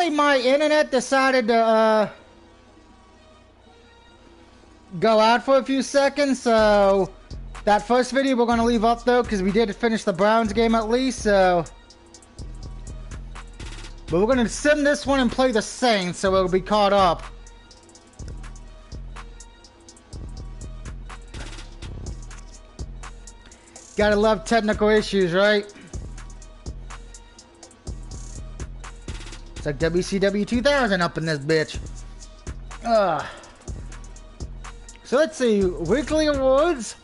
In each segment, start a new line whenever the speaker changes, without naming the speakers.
Apparently my internet decided to go out for a few seconds, so that first video we're going to leave up though, because we did finish the Browns game at least, so... But we're going to sim this one and play the Saints, so it'll be caught up. Gotta love technical issues, right? It's like WCW 2000 up in this bitch. So let's see, weekly awards.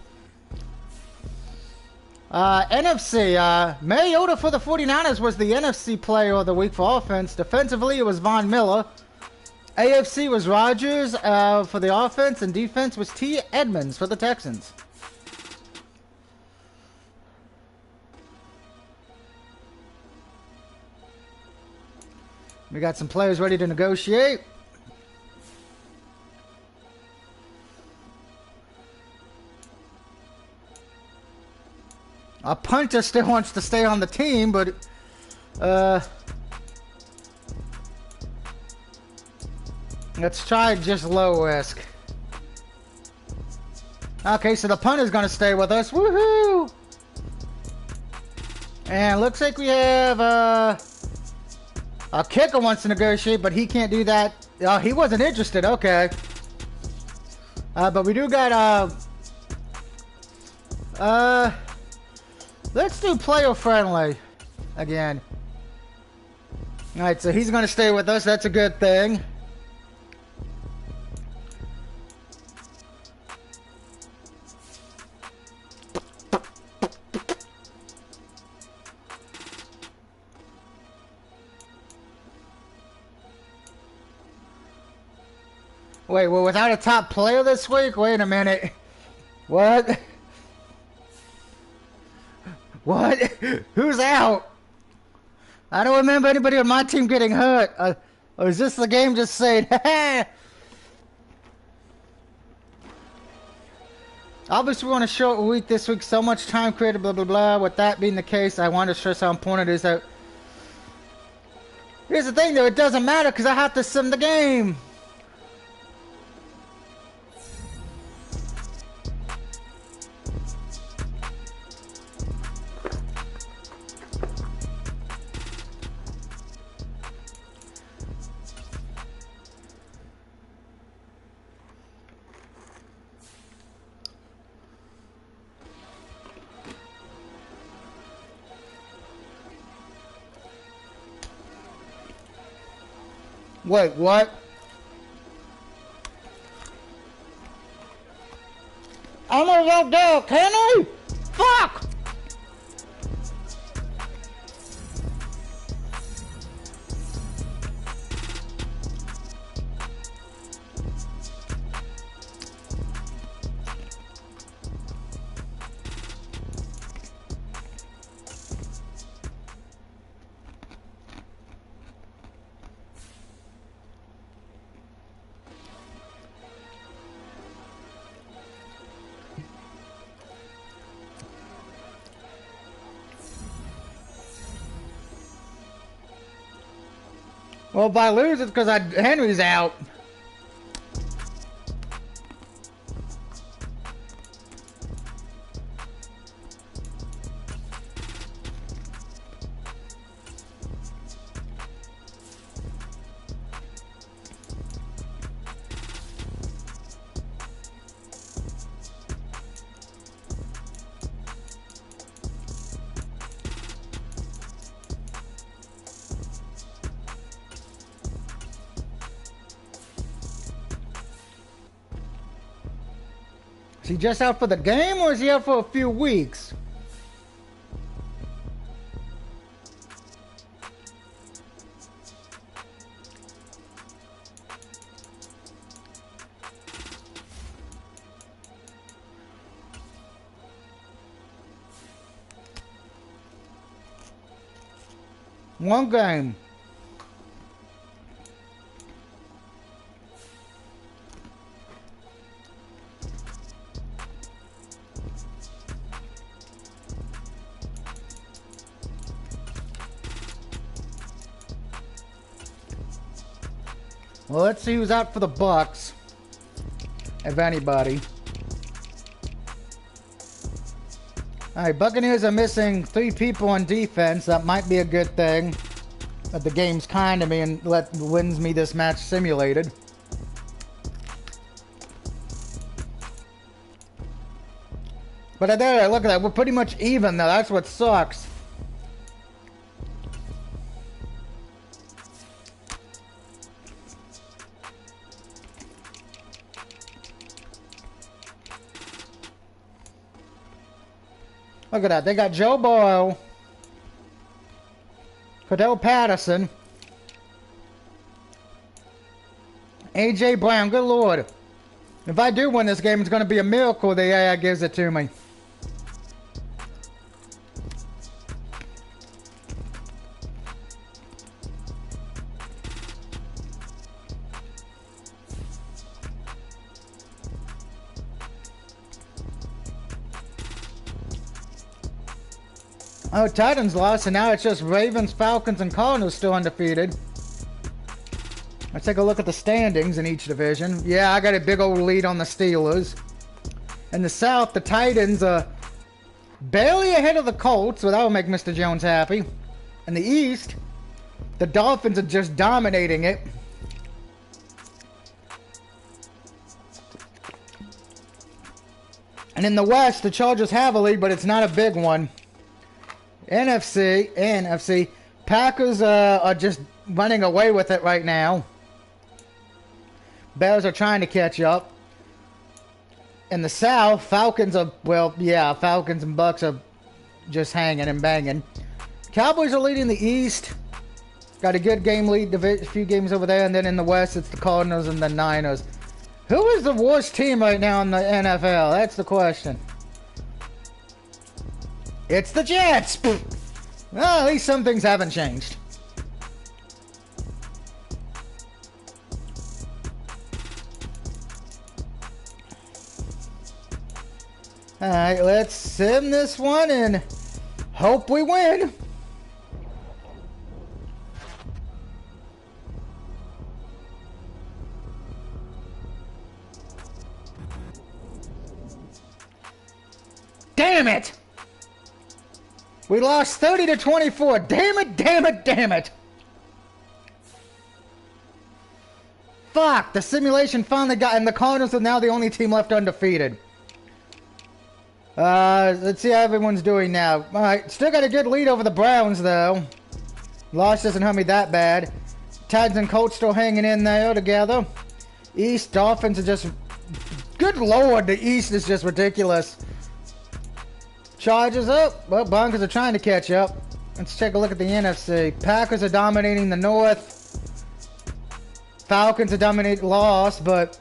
NFC, Mariota for the 49ers was the NFC player of the week for offense. Defensively, it was Von Miller. AFC was Rodgers for the offense, and defense was T. Edmonds for the Texans. We got some players ready to negotiate. A punter still wants to stay on the team, but let's try just low risk. Okay, so the punter's gonna stay with us. Woohoo! And looks like we have a kicker wants to negotiate, but he can't do that. He wasn't interested. Okay. But we do got let's do player friendly again. Alright, so he's gonna stay with us. That's a good thing. Wait, we're without a top player this week? Wait a minute. What? What? Who's out? I don't remember anybody on my team getting hurt. Or is this the game just saying, Obviously, we want a short week this week. So much time created, blah, blah, blah. With that being the case, I want to stress how important it is that... Here's the thing, though. It doesn't matter because I have to sim the game. Wait, what? I'm gonna go there, can I? Fuck! Well, if I lose, it's because Henry's out. Is he just out for the game, or is he out for a few weeks? One game. Well, let's see who's out for the Bucs. If anybody. Alright, Buccaneers are missing 3 people on defense. That might be a good thing. But the game's kind to me and wins me this match simulated. But there, look at that. We're pretty much even though. That's what sucks. Look at that. They got Joe Burrow, Cordell Patterson, A.J. Brown. Good Lord. If I do win this game, it's going to be a miracle the AI gives it to me. Oh, Titans lost, and now it's just Ravens, Falcons, and Cardinals still undefeated. Let's take a look at the standings in each division. Yeah, I got a big old lead on the Steelers. In the South, the Titans are barely ahead of the Colts, so that will make Mr. Jones happy. In the East, the Dolphins are just dominating it. And in the West, the Chargers have a lead, but it's not a big one. NFC, Packers are just running away with it right now. Bears are trying to catch up. In the South, Falcons are, well, yeah, Falcons and Bucs are just hanging and banging. Cowboys are leading the East. Got a good game lead, a few games over there. And then in the West, it's the Cardinals and the Niners. Who is the worst team right now in the NFL? That's the question. It's the Jets! Well, at least some things haven't changed. Alright, let's sim this one and hope we win. Damn it! We lost 30 to 24. Damn it, damn it, damn it. Fuck, the simulation finally got, and the Cardinals are now the only team left undefeated. Let's see how everyone's doing now. Alright, still got a good lead over the Browns, though. Loss doesn't hurt me that bad. Titans and Colts still hanging in there together. East, Dolphins are just... Good Lord, the East is just ridiculous. Chargers up. Well, Broncos are trying to catch up. Let's take a look at the NFC. Packers are dominating the North. Falcons are dominating lost, but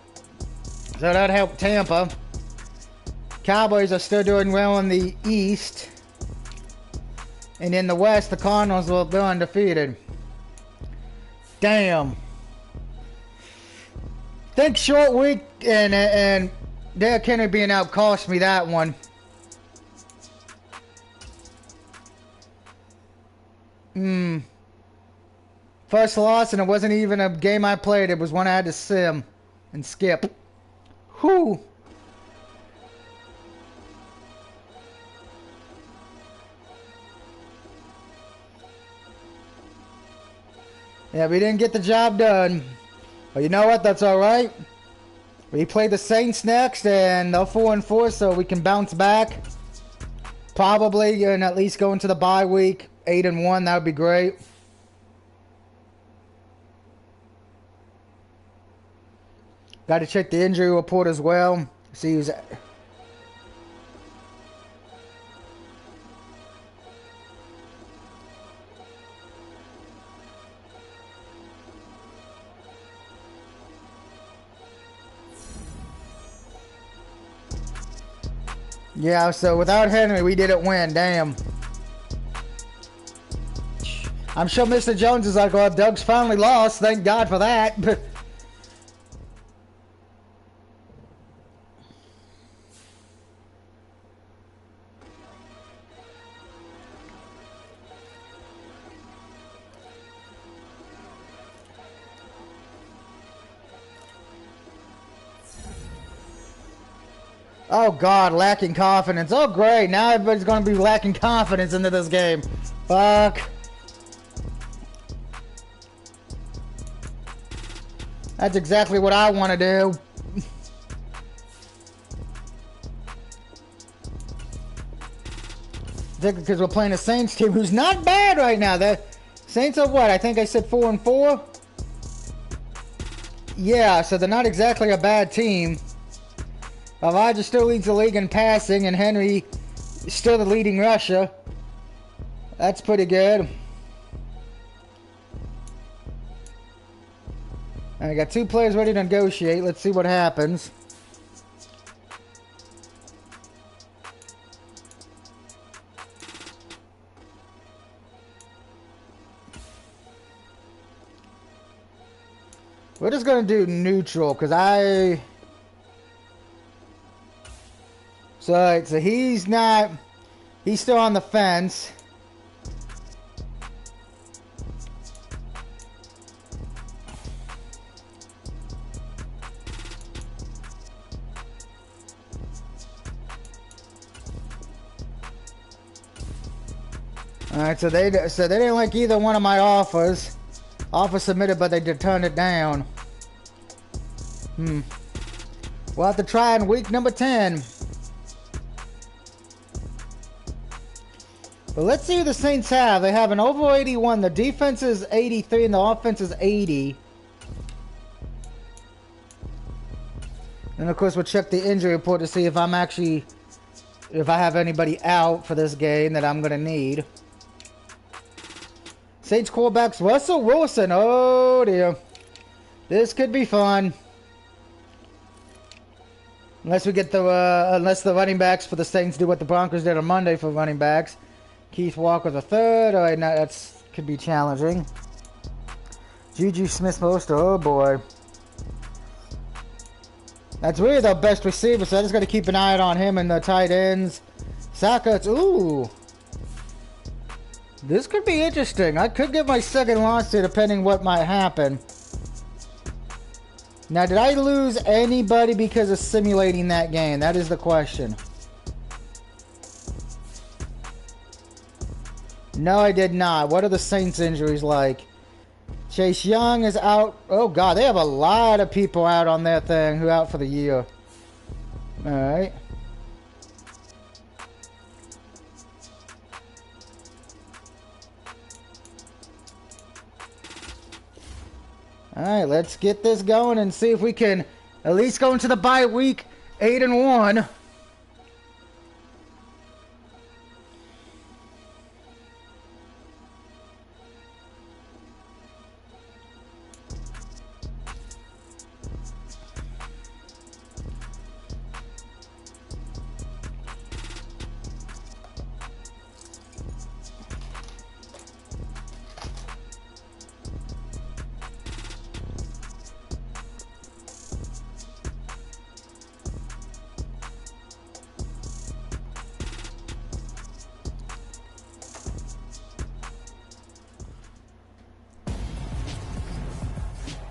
so that helped Tampa. Cowboys are still doing well in the East. And in the West, the Cardinals will be undefeated. Damn. Think short week and Derrick Henry being out cost me that one. First loss, and it wasn't even a game I played. It was one I had to sim and skip. Whew. Yeah, we didn't get the job done. But you know what? That's alright. We play the Saints next, and they're 4-4, so we can bounce back. Probably, and at least go into the bye week 8-1. That would be great. Got to check the injury report as well. See who's... Yeah, so without Henry, we didn't win. Damn. I'm sure Mr. Jones is like, well, Doug's finally lost. Thank God for that. Oh God, lacking confidence. Oh great, now everybody's gonna be lacking confidence into this game. Fuck. That's exactly what I want to do. Because we're playing a Saints team who's not bad right now. The Saints are what? I think I said 4-4. Yeah, so they're not exactly a bad team. Elijah still leads the league in passing, and Henry is still the leading rusher. That's pretty good. I got 2 players ready to negotiate. Let's see what happens. We're just going to do neutral, because So, alright, so he's still on the fence. Alright, so they didn't like either one of my offers. Offer submitted, but they did turn it down. We'll have to try in week number 10. But let's see who the Saints have. They have an over 81. The defense is 83 and the offense is 80. And of course we'll check the injury report to see if if I have anybody out for this game that I'm going to need. Saints quarterbacks Russell Wilson. Oh dear. This could be fun. Unless we get unless the running backs for the Saints do what the Broncos did on Monday for running backs. Keith Walker the third. Alright, now that's could be challenging. Juju Smith-Schuster. Oh boy. That's really the best receiver, so I just got to keep an eye on him and the tight ends. Saka. Ooh. This could be interesting. I could get my second loss here depending what might happen. Now, did I lose anybody because of simulating that game? That is the question. No, I did not. What are the Saints injuries like? Chase Young is out. Oh, God. They have a lot of people out on their thing who are out for the year. All right. All right, let's get this going and see if we can at least go into the bye week 8-1.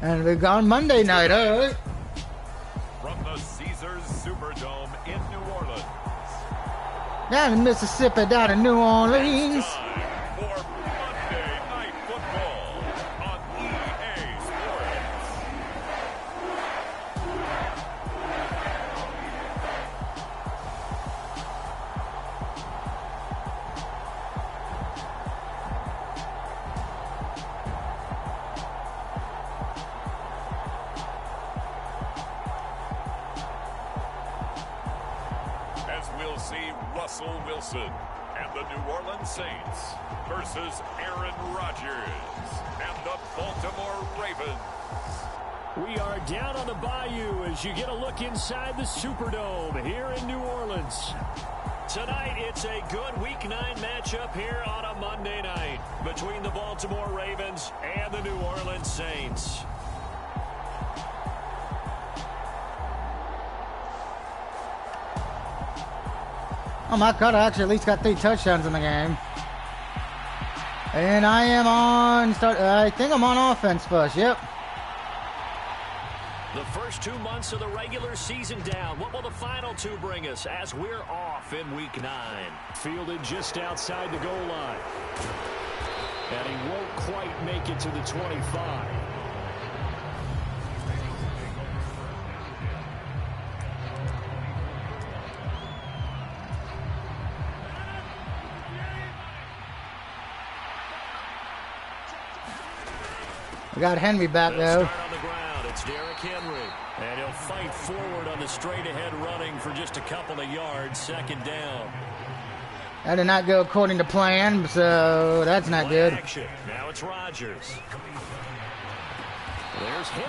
And we've gone Monday night, all right.
From the Caesars Superdome in New Orleans.
Down in Mississippi, down in New Orleans.
Time for Monday Night Football on EA Sports. As we'll see Russell Wilson and the New Orleans Saints versus Aaron Rodgers and the Baltimore Ravens.
We are down on the bayou as you get a look inside the Superdome here in New Orleans. Tonight, it's a good Week 9 matchup here on a Monday night between the Baltimore Ravens and the New Orleans Saints.
Oh my God, I actually at least got 3 touchdowns in the game. And I am on I think I'm on offense first, yep.
The first 2 months of the regular season down. What will the final 2 bring us as we're off in Week 9? Fielded just outside the goal line. And he won't quite make it to the 25.
We got Henry back though.
It's Derrick Henry. And he'll fight forward on the straight-ahead running for just a couple of yards. Second down.
That did not go according to plan, so that's not good.
Action. Now it's Rodgers.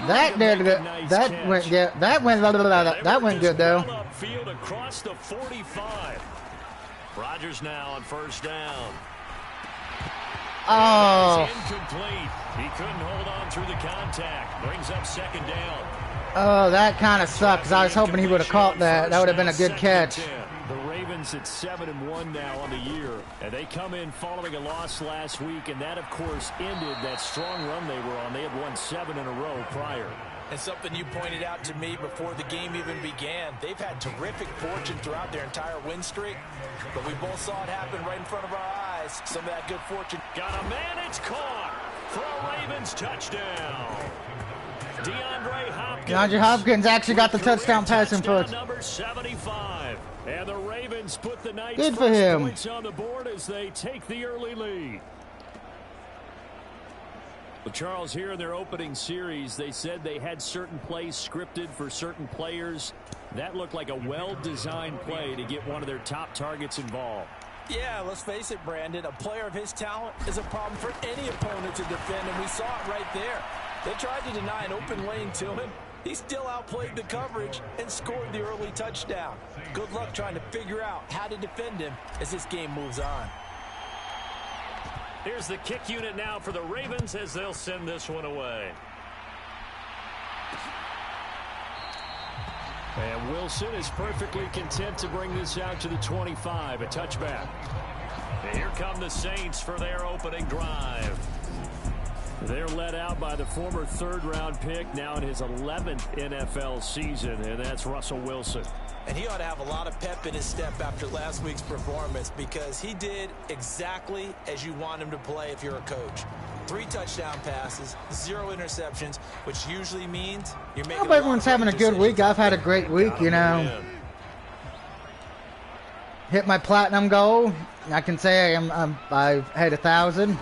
That did good. That went good. That went good though.
Upfield across the 45. Rodgers now on first down.
Oh.
Incomplete. He couldn't hold on through the contact. Brings up second down.
Oh, that kind of sucks. I was hoping he would have caught that. That would have been a good catch.
The Ravens at 7-1 now on the year, and they come in following a loss last week, and that, of course, ended that strong run they were on. They had won 7 in a row prior.
And something you pointed out to me before the game even began, they've had terrific fortune throughout their entire win streak, but we both saw it happen right in front of our eyes. Some of that good fortune.
Got a man, it's caught for a Ravens touchdown.
DeAndre Hopkins actually got the touchdown passing foot.
Number 75. And the Ravens put the Knights
good for him.
Points on the board as they take the early lead. Well, Charles, here in their opening series, they said they had certain plays scripted for certain players. That looked like a well-designed play to get one of their top targets involved.
Yeah, let's face it, Brandon. A player of his talent is a problem for any opponent to defend, and we saw it right there. They tried to deny an open lane to him. He still outplayed the coverage and scored the early touchdown. Good luck trying to figure out how to defend him as this game moves on.
Here's the kick unit now for the Ravens as they'll send this one away. And Wilson is perfectly content to bring this out to the 25, a touchback. And here come the Saints for their opening drive. They're led out by the former third-round pick, now in his 11th NFL season, and that's Russell Wilson.
And he ought to have a lot of pep in his step after last week's performance because he did exactly as you want him to play if you're a coach. 3 touchdown passes, 0 interceptions, which usually means you're making. I hope
everyone's having a good week. I've had a great week, you know. Hit my platinum goal. I can say I've had 1,000.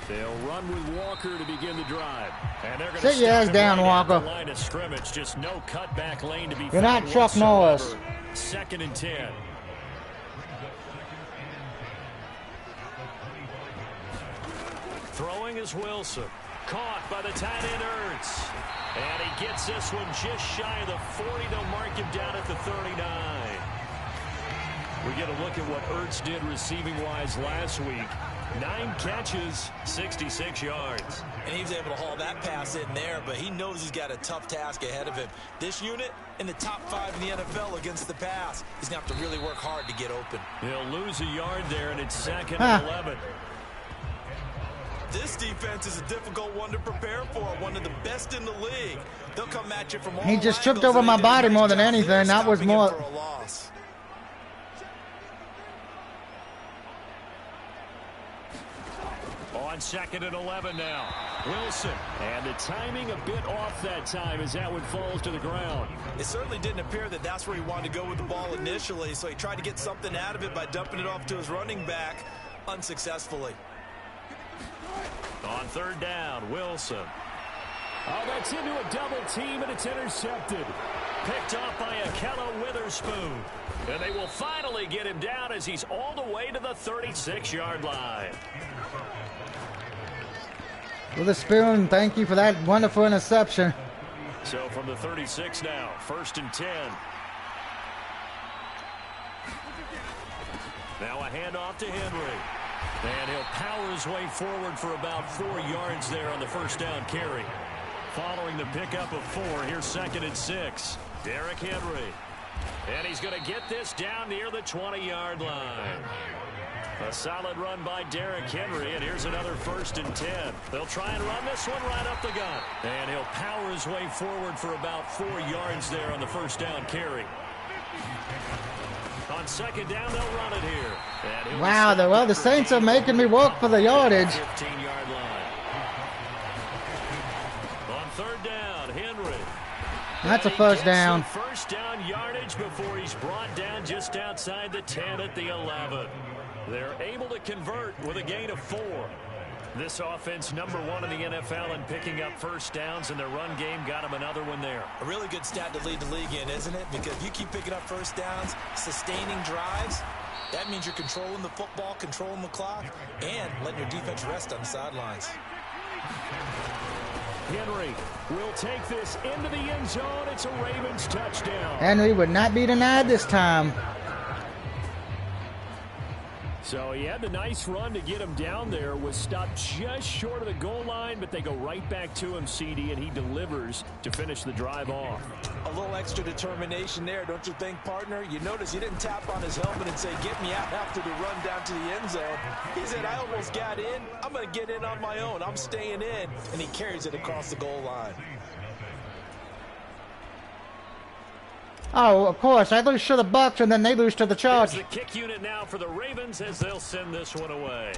They'll run with Walker to begin the drive. And they're going
to sit your ass down, Walker.
Line of scrimmage, just no cutback lane to be.
You're not Chuck Norris.
2nd and 10. Throwing is Wilson. Caught by the tight end Ertz. And he gets this one just shy of the 40. They'll mark him down at the 39. We get a look at what Ertz did receiving-wise last week. 9 catches, 66 yards.
And he was able to haul that pass in there, but he knows he's got a tough task ahead of him. This unit in the top 5 in the NFL against the pass. He's going to have to really work hard to get open.
He'll lose a yard there, and it's 2nd and 11.
This defense is a difficult one to prepare for, one of the best in the league. They'll come at you from all
He just tripped over my body more than anything. That was more.
On 2nd and 11 now. Wilson. And the timing a bit off that time as that one falls to the ground.
It certainly didn't appear that that's where he wanted to go with the ball initially, so he tried to get something out of it by dumping it off to his running back unsuccessfully.
On 3rd down, Wilson. Oh, that's into a double team, and it's intercepted. Picked off by Akello Witherspoon. And they will finally get him down as he's all the way to the 36-yard line.
Witherspoon, thank you for that wonderful interception.
So from the 36 now, 1st and 10. Now a handoff to Henry. And he'll power his way forward for about 4 yards there on the 1st down carry. Following the pickup of 4, here's 2nd and 6. Derrick Henry. And he's going to get this down near the 20-yard line. A solid run by Derrick Henry, and here's another 1st and 10. They'll try and run this one right up the gut. And he'll power his way forward for about 4 yards there on the 1st down carry. On 2nd down, they'll run it here.
Wow, well, the Saints are making me walk for the yardage.
15-yard line. On 3rd down, Henry.
That's a 1st down.
1st down yardage before he's brought down just outside the 10 at the 11. They're able to convert with a gain of 4. This offense #1 in the NFL in picking up 1st downs, and their run game got them another one there.
A really good stat to lead the league in, isn't it? Because you keep picking up 1st downs, sustaining drives, that means you're controlling the football, controlling the clock, and letting your defense rest on the sidelines.
Henry will take this into the end zone. It's a Ravens touchdown.
Henry would not be denied this time.
So he had the nice run to get him down there, was stopped just short of the goal line, but they go right back to him, CD, and he delivers to finish the drive off.
A little extra determination there, don't you think, partner? You notice he didn't tap on his helmet and say, get me out after the run down to the end zone. He said, I almost got in. I'm going to get in on my own. I'm staying in. And he carries it across the goal line.
Oh, of course. I lose to the Bucs, and then they lose to the Chargers.
Here's the kick unit now for the Ravens as they'll send this one away.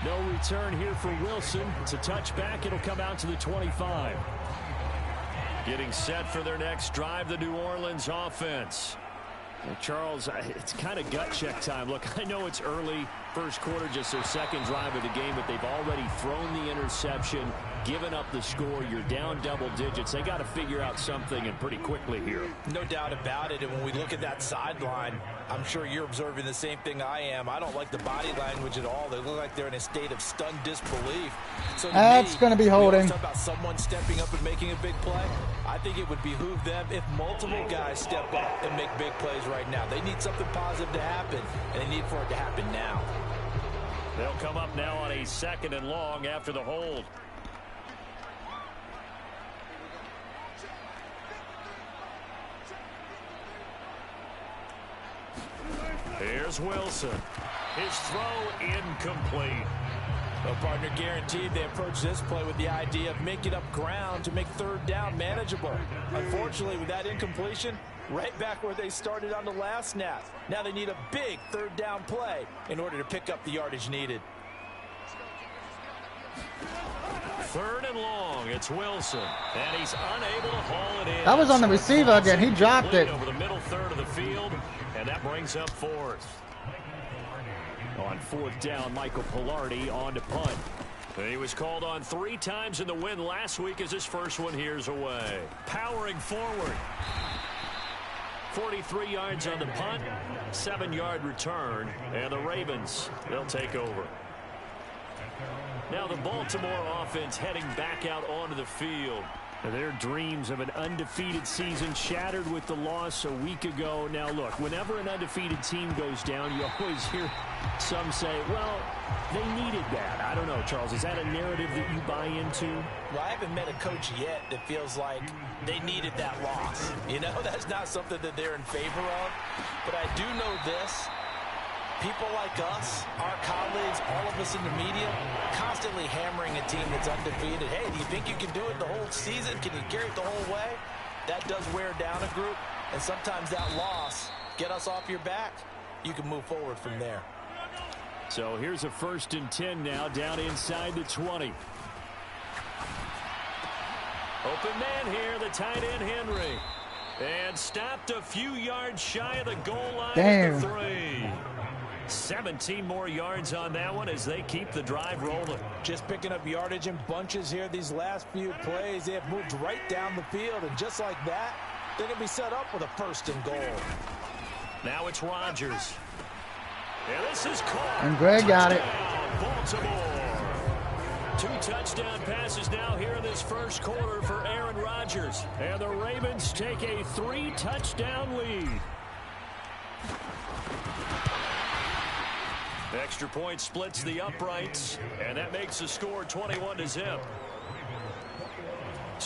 No return here for Wilson. It's a touchback. It'll come out to the 25. Getting set for their next drive, the New Orleans offense. Well, Charles, it's kind of gut check time. Look, I know it's early, 1st quarter, just their 2nd drive of the game, but they've already thrown the interception, given up the score. You're down double digits. They got to figure out something, and pretty quickly here.
No doubt about it. And when we look at that sideline, I'm sure you're observing the same thing I am. I don't like the body language at all. They look like they're in a state of stunned disbelief. So
that's going to be holding.
Talk about someone stepping up and making a big play. I think it would behoove them if multiple guys step up and make big plays right now. They need something positive to happen, and they need for it to happen now.
They'll come up now on a 2nd and long after the hold. Here's Wilson. His throw incomplete.
Well, partner, guaranteed they approach this play with the idea of making up ground to make 3rd down manageable. Unfortunately, with that incompletion, right back where they started on the last snap. Now they need a big 3rd down play in order to pick up the yardage needed.
3rd and long. It's Wilson, and he's unable to haul it in.
That was on the receiver again. He dropped it.
Over the middle 3rd of the field, and that brings up 4th. On 4th down, Michael Pilardi on to punt. He was called on 3 times in the win last week as his first one here's away. Powering forward. 43 yards on the punt, 7-yard return, and the Ravens, they'll take over. Now the Baltimore offense heading back out onto the field. Their dreams of an undefeated season shattered with the loss a week ago. Now, look, whenever an undefeated team goes down, you always hear some say, well, they needed that. I don't know, Charles. Is that a narrative that you buy into?
Well, I haven't met a coach yet that feels like they needed that loss. You know, that's not something that they're in favor of. But I do know this. People like us, our colleagues, all of us in the media, constantly hammering a team that's undefeated. Hey, do you think you can do it the whole season? Can you carry it the whole way? That does wear down a group, and sometimes that loss, get us off your back, you can move forward from there.
So here's a 1st and 10 now, down inside the 20. Open man here, the tight end Henry. And stopped a few yards shy of the goal line.
Damn.
3. 17 more yards on that one as they keep the drive rolling.
Just picking up yardage in bunches here these last few plays. They have moved right down the field, and just like that, they're going to be set up with a 1st and goal.
Now it's Rodgers. And this is caught.
And Greg got it.
Baltimore. 2 touchdown passes now here in this 1st quarter for Aaron Rodgers. And the Ravens take a 3-touchdown lead. Extra point splits the uprights, and that makes the score 21-0.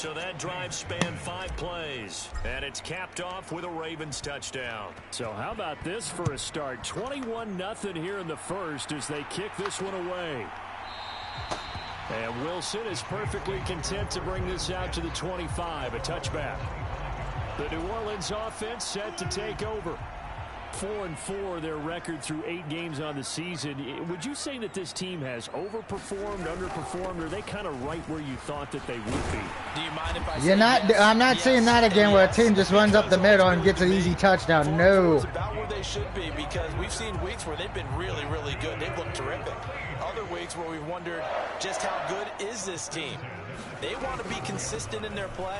So that drive spanned 5 plays, and it's capped off with a Ravens touchdown. So how about this for a start? 21-0 here in the first as they kick this one away. And Wilson is perfectly content to bring this out to the 25, a touchback. The New Orleans offense set to take over. 4-4 their record through 8 games on the season. Would you say that this team has overperformed, underperformed, or are they kind of right where you thought that they would be?
Do you mind if I say
You're not.
yes?
I'm not
Yes.
seeing that again where a team just runs up the middle and gets an easy touchdown.
4-4
No.
is about where they should be because we've seen weeks where they've been really, really good. They've looked terrific. Other weeks where we've wondered just how good is this team. They want to be consistent in their play,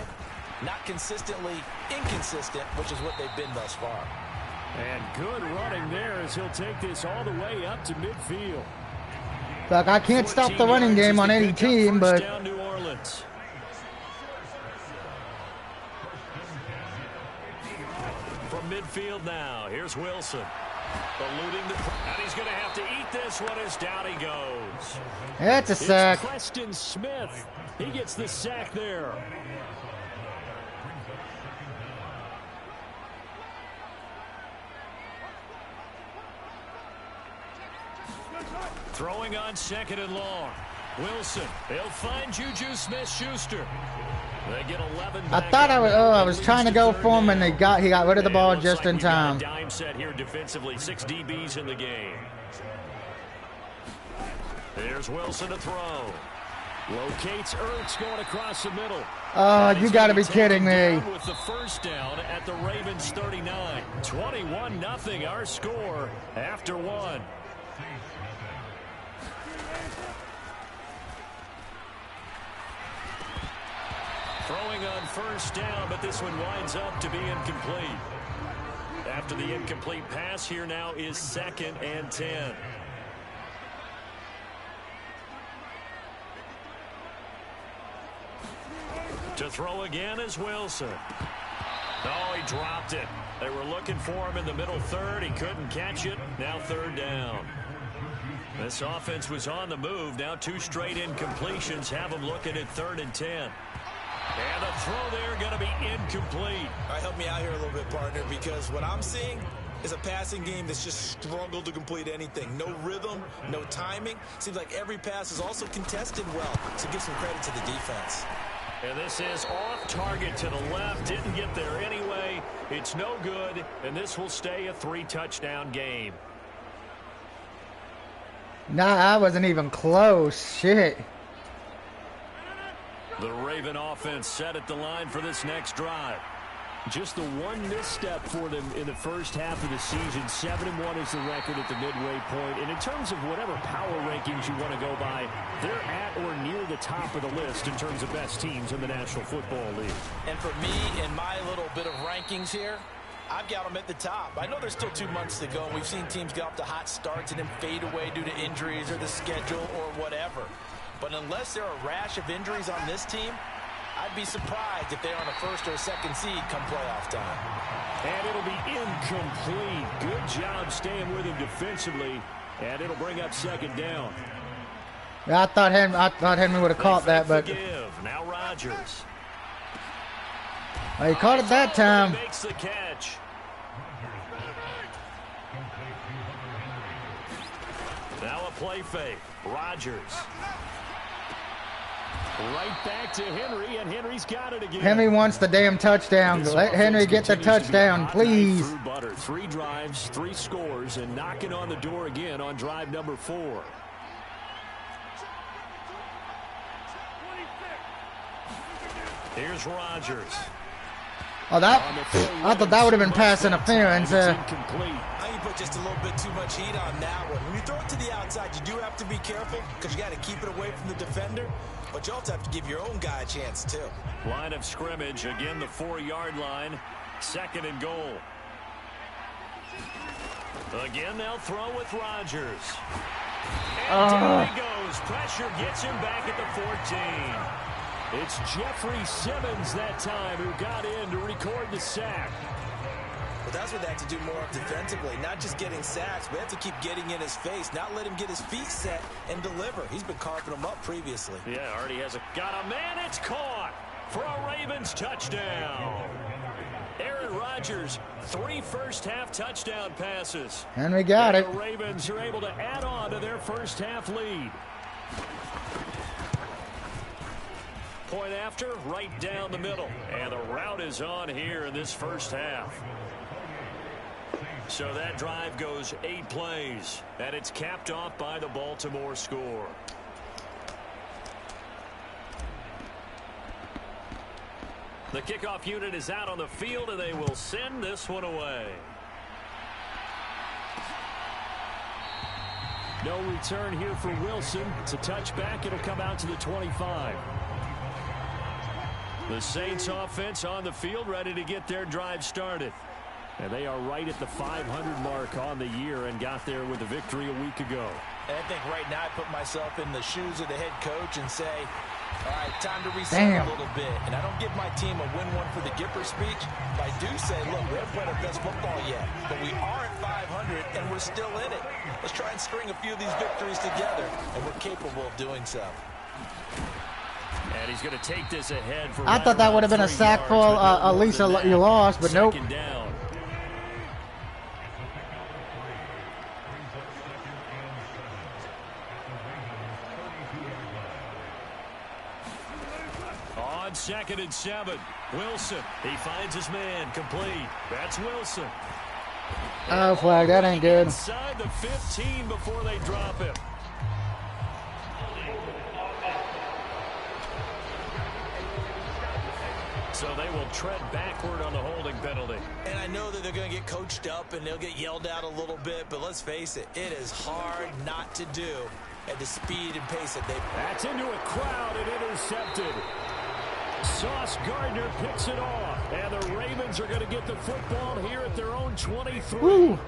not consistently inconsistent, which is what they've been thus far.
And good running there as he'll take this all the way up to midfield.
Look, I can't stop the running game on any team, but
down New Orleans. From midfield now, here's Wilson. Eluding the, and he's going to have to eat this one as down he goes.
that's a sack.
It's Preston Smith. He gets the sack there. Throwing on 2nd and long. Wilson. They'll find Juju Smith-Schuster. They get 11
I
back
thought
on
I was trying to go for him, and he got rid of the ball just in time.
Dime set here defensively. 6 DBs in the game. There's Wilson to throw. Locates Ertz going across the middle.
Oh, you got to be kidding me.
With the first down at the Ravens 39. 21-0 our score after 1. Throwing on first down, but this one winds up to be incomplete. After the incomplete pass, here now is 2nd and 10. To throw again is Wilson. Oh, he dropped it. They were looking for him in the middle third. He couldn't catch it. Now 3rd down. This offense was on the move. Now 2 straight incompletions have them looking at 3rd and 10. And the throw there going to be incomplete.
All right, help me out here a little bit, partner, because what I'm seeing is a passing game that's just struggled to complete anything. No rhythm, no timing. Seems like every pass is also contested well, so give some credit to the defense.
And this is off target to the left. Didn't get there anyway. It's no good, and this will stay a 3-touchdown game.
Nah, I wasn't even close. Shit.
The Raven offense set at the line for this next drive. Just the one misstep for them in the first half of the season. 7-1 is the record at the midway point. And in terms of whatever power rankings you want to go by, they're at or near the top of the list in terms of best teams in the National Football League.
And for me, in my little bit of rankings here, I've got them at the top. I know there's still 2 months to go. We've seen teams get off to hot starts and then fade away due to injuries or the schedule or whatever. But unless there are a rash of injuries on this team, I'd be surprised if they're on a 1st or 2nd seed come playoff time.
And it'll be incomplete. Good job staying with him defensively. And it'll bring up 2nd down.
Yeah, I thought Henry would have caught that, but
now Rodgers.
He caught it that time.
Makes the catch. Now a play fake. Rodgers. Right back to Henry, and Henry's got it again.
Henry wants the damn touchdown. Let Henry get the touchdown, please.
3 drives, 3 scores, and knocking on the door again on drive number 4. Here's Rodgers.
Oh, I thought that would have been pass interference.
Incomplete.
I put just a little bit too much heat on that one. When you throw it to the outside, you do have to be careful because you got to keep it away from the defender. But you also have to give your own guy a chance, too.
Line of scrimmage, again the 4-yard line. 2nd and goal. Again, they'll throw with Rodgers. And down he goes. Pressure gets him back at the 14. It's Jeffrey Simmons that time who got in to record the sack.
But that's what they have to do more of defensively, not just getting sacks. We have to keep getting in his face, not let him get his feet set and deliver. He's been carving them up previously.
Yeah, already has got a man. It's caught. for a Ravens touchdown. Aaron Rodgers, 3 first-half touchdown passes.
And we got it.
The Ravens are able to add on to their first-half lead. Point after, right down the middle. And the route is on here in this first half. So that drive goes 8 plays. And it's capped off by the Baltimore score. The kickoff unit is out on the field, and they will send this one away. No return here for Wilson. It's a touchback. It'll come out to the 25. The Saints offense on the field, ready to get their drive started. And they are right at the 500 mark on the year and got there with a victory a week ago.
And I think right now I put myself in the shoes of the head coach and say, all right, time to reset a little bit. And I don't give my team a win one for the Gipper speech, but I do say, look, we haven't played our best football yet, but we are at 500 and we're still in it. Let's try and string a few of these victories together, and we're capable of doing so.
And he's going to take this ahead for
I thought that would have been a sack for at least you lost, but nope.
Second down. On 2nd and 7, Wilson. He finds his man, complete. That's Wilson.
Oh, flag, that ain't good.
Inside the 15 before they drop him. So they will tread backward on the holding penalty.
And I know that they're going to get coached up and they'll get yelled at a little bit, but let's face it, it is hard not to do at the speed and pace that they've.
That's into a crowd and intercepted. Sauce Gardner picks it off, and the Ravens are going to get the football here at their own 23.
Woo.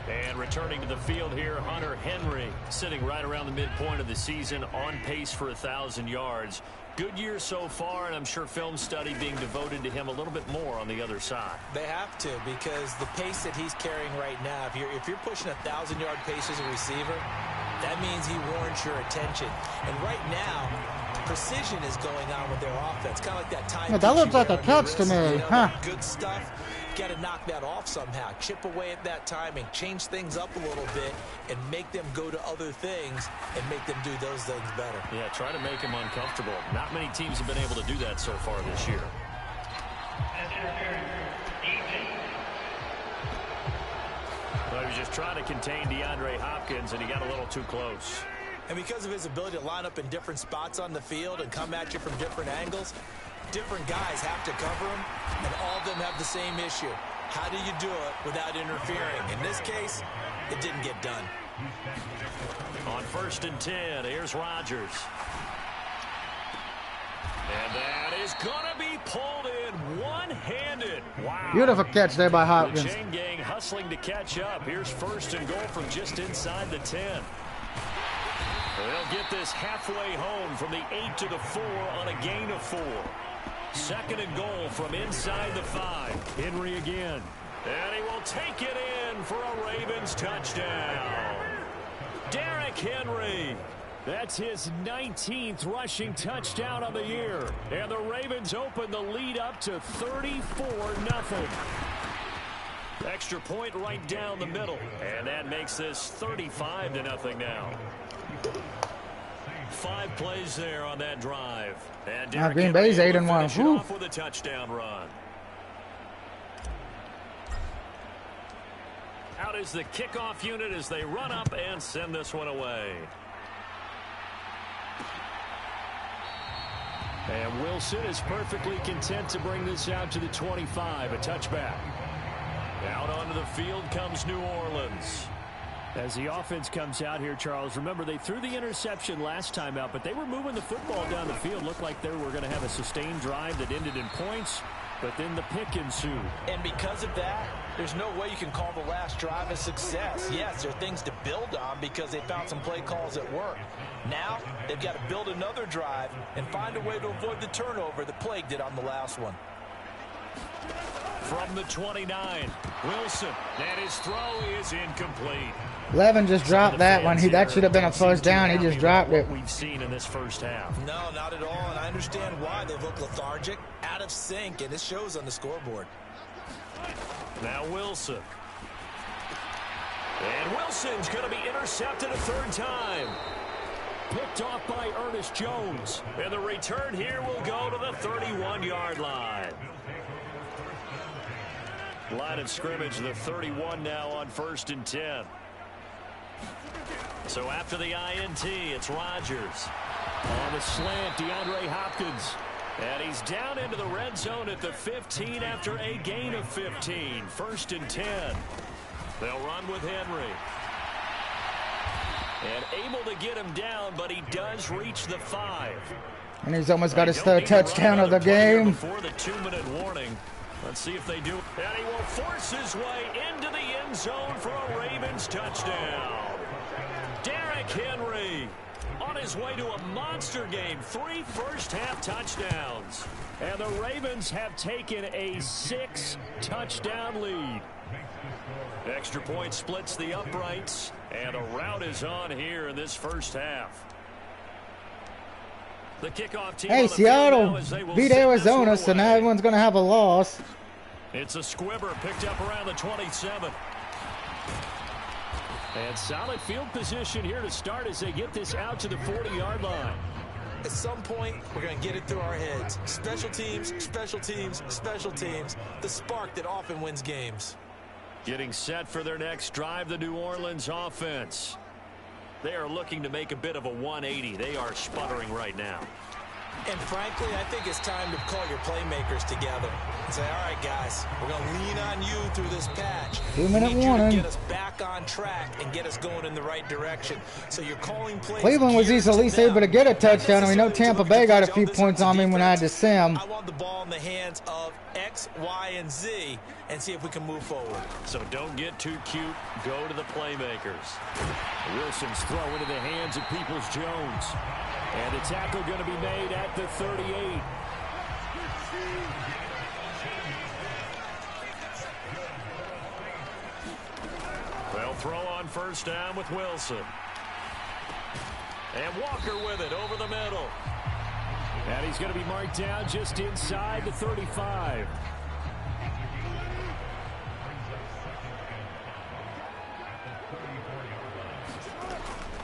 And returning to the field here, Hunter Henry, sitting right around the midpoint of the season, on pace for 1,000 yards. Good year so far, and I'm sure film study being devoted to him a little bit more on the other side.
They have to, because the pace that he's carrying right now, if you're pushing 1,000-yard pace as a receiver, that means he warrants your attention. And right now, precision is going on with their offense, kind of like that time.
Yeah, that looks like a catch to me, huh?
Good stuff. Got to knock that off somehow. Chip away at that timing, change things up a little bit, and make them go to other things and make them do those things better.
Yeah, try to make him uncomfortable. Not many teams have been able to do that so far this year. Well, he was just trying to contain DeAndre Hopkins, and he got a little too close.
And because of his ability to line up in different spots on the field and come at you from different angles, different guys have to cover him, and all of them have the same issue. How do you do it without interfering? In this case, it didn't get done.
On 1st and 10, here's Rodgers. And that is going to be pulled in one-handed. Wow.
Beautiful catch there by Hopkins.
The chain gang hustling to catch up. Here's 1st and goal from just inside the 10. They'll get this halfway home from the 8 to the 4 on a gain of 4. 2nd and goal from inside the 5. Henry again. And he will take it in for a Ravens touchdown. Derrick Henry. That's his 19th rushing touchdown of the year. And the Ravens open the lead up to 34-0. Extra point right down the middle. And that makes this 35-0 now. 5 plays there on that drive. And
Green Bay's 8-1.
Off with a touchdown run. Out is the kickoff unit as they run up and send this one away. And Wilson is perfectly content to bring this out to the 25, a touchback. Out onto the field comes New Orleans. As the offense comes out here, Charles, remember they threw the interception last time out, but they were moving the football down the field. Looked like they were going to have a sustained drive that ended in points, but then the pick ensued.
And because of that, there's no way you can call the last drive a success. Yes, there are things to build on because they found some play calls that work. Now, they've got to build another drive and find a way to avoid the turnover that plagued it on the last one.
From the 29, Wilson, and his throw is incomplete.
Levin just dropped that one. That should have been a first down. He just dropped it.
We've seen in this first half.
No, not at all, and I understand why. They look lethargic, out of sync, and it shows on the scoreboard.
Now Wilson. And Wilson's going to be intercepted a third time. Picked off by Ernest Jones. And the return here will go to the 31-yard line. Line of scrimmage, the 31 now on 1st and 10. So after the INT, it's Rodgers. On the slant, DeAndre Hopkins. And he's down into the red zone at the 15 after a gain of 15. 1st and 10. They'll run with Henry. And able to get him down, but he does reach the 5.
And he's almost got his third touchdown of the game.
Before the 2-minute warning. Let's see if they do. And he will force his way into the end zone for a Ravens touchdown. Derrick Henry on his way to a monster game. 3 first-half touchdowns. And the Ravens have taken a 6-touchdown lead. Extra point splits the uprights, and a rout is on here in this first half. The kickoff team.
Hey, Seattle beat Arizona, so now everyone's going to have a loss.
It's a squibber picked up around the 27. And solid field position here to start as they get this out to the 40-yard line.
At some point, we're going to get it through our heads. Special teams, special teams, special teams. The spark that often wins games.
Getting set for their next drive, the New Orleans offense. They are looking to make a bit of a 180. They are sputtering right now.
And frankly, I think it's time to call your playmakers together and say, all right, guys, we're going to lean on you through this patch.
2-minute warning.
Get us back on track and get us going in the right direction. So you're calling plays.
Cleveland was at least able to get a touchdown. We know Tampa Bay got a few points on me when I had to sim.
I want the ball in the hands of X, Y, and Z and see if we can move forward.
So don't get too cute. Go to the playmakers. Wilson's throw into the hands of Peoples-Jones. And the tackle going to be made at the 38. They'll throw on first down with Wilson. And Walker with it over the middle. And he's going to be marked down just inside the 35.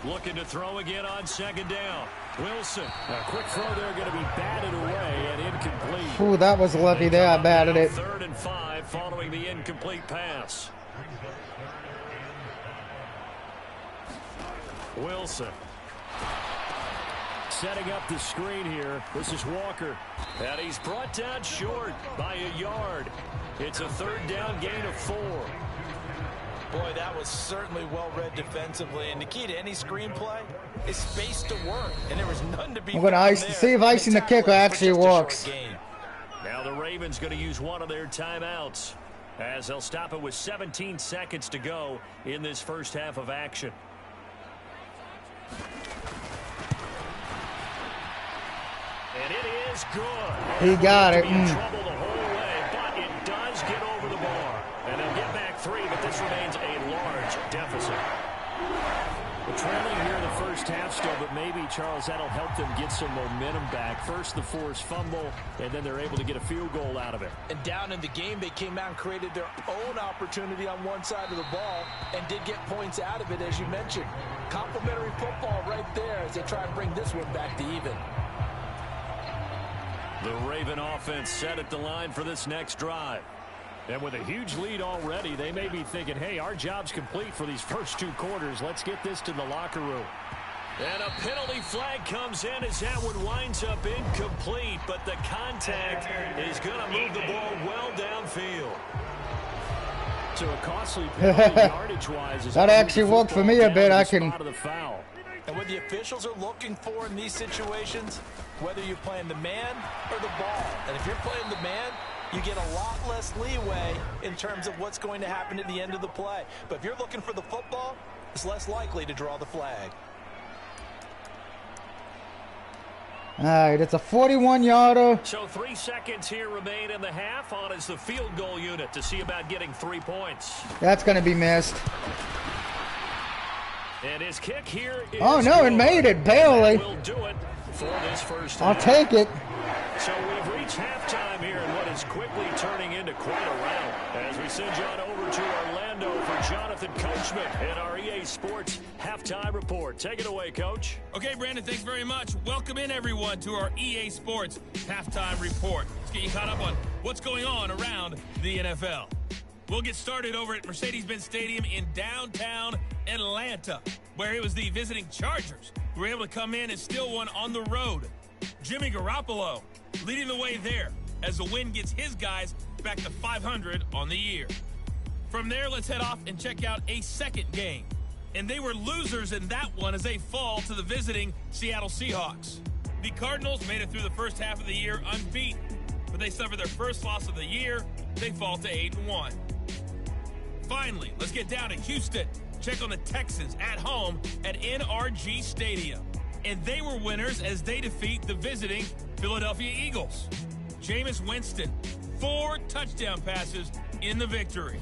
Looking to throw again on second down. Wilson. A quick throw there going to be batted away and incomplete.
Ooh, that was lucky there. I batted it.
3rd and 5 following the incomplete pass. Wilson. Setting up the screen here. This is Walker. And he's brought down short by a yard. It's a 3rd down gain of 4.
Boy, that was certainly well-read defensively. And the key to any screenplay is space to work. And there was none to be
I'm going to see if icing the kicker actually works.
Now the Ravens going to use one of their timeouts as they'll stop it with 17 seconds to go in this first half of action. And it is good.
He got it.
In trouble the whole way, but it does get over the bar. And they'll get back 3, but this remains a large deficit. Well, trailing here in the first half still, but maybe, Charles, that'll help them get some momentum back. First, the forced fumble, and then they're able to get a field goal out of it.
And down in the game, they came out and created their own opportunity on one side of the ball and did get points out of it, as you mentioned. Complimentary football right there as they try and bring this one back to even.
The Raven offense set at the line for this next drive. And with a huge lead already, they may be thinking, hey, our job's complete for these first 2 quarters. Let's get this to the locker room. And a penalty flag comes in as that one winds up incomplete, but the contact is going to move the ball well downfield. So a costly penalty yardage-wise.
That actually worked for me a bit. I can.
And what the officials are looking for in these situations, whether you're playing the man or the ball. And if you're playing the man, you get a lot less leeway in terms of what's going to happen at the end of the play. But if you're looking for the football, it's less likely to draw the flag.
All right, it's a 41-yarder.
So 3 seconds here remain in the half. On is the field goal unit to see about getting 3 points.
That's going to be missed.
And his kick here is
oh, no, it made it, barely.
Will do it for this first
I'll
half.
take it.
So we've reached halftime here in what is quickly turning into quite a round. As we send you on over to Orlando for Jonathan Coachman and our EA Sports Halftime Report. Take it away, Coach.
Okay, Brandon, thanks very much. Welcome in, everyone, to our EA Sports Halftime Report. Let's get you caught up on what's going on around the NFL. We'll get started over at Mercedes-Benz Stadium in downtown Atlanta, where it was the visiting Chargers who were able to come in and steal one on the road. Jimmy Garoppolo leading the way there as the win gets his guys back to 500 on the year. From there, let's head off and check out a second game. And they were losers in that one as they fall to the visiting Seattle Seahawks. The Cardinals made it through the first half of the year unbeaten, but they suffered their first loss of the year. They fall to 8-1. Finally, let's get down to Houston. Check on the Texans at home at NRG Stadium. And they were winners as they defeat the visiting Philadelphia Eagles. Jameis Winston, 4 touchdown passes in the victory.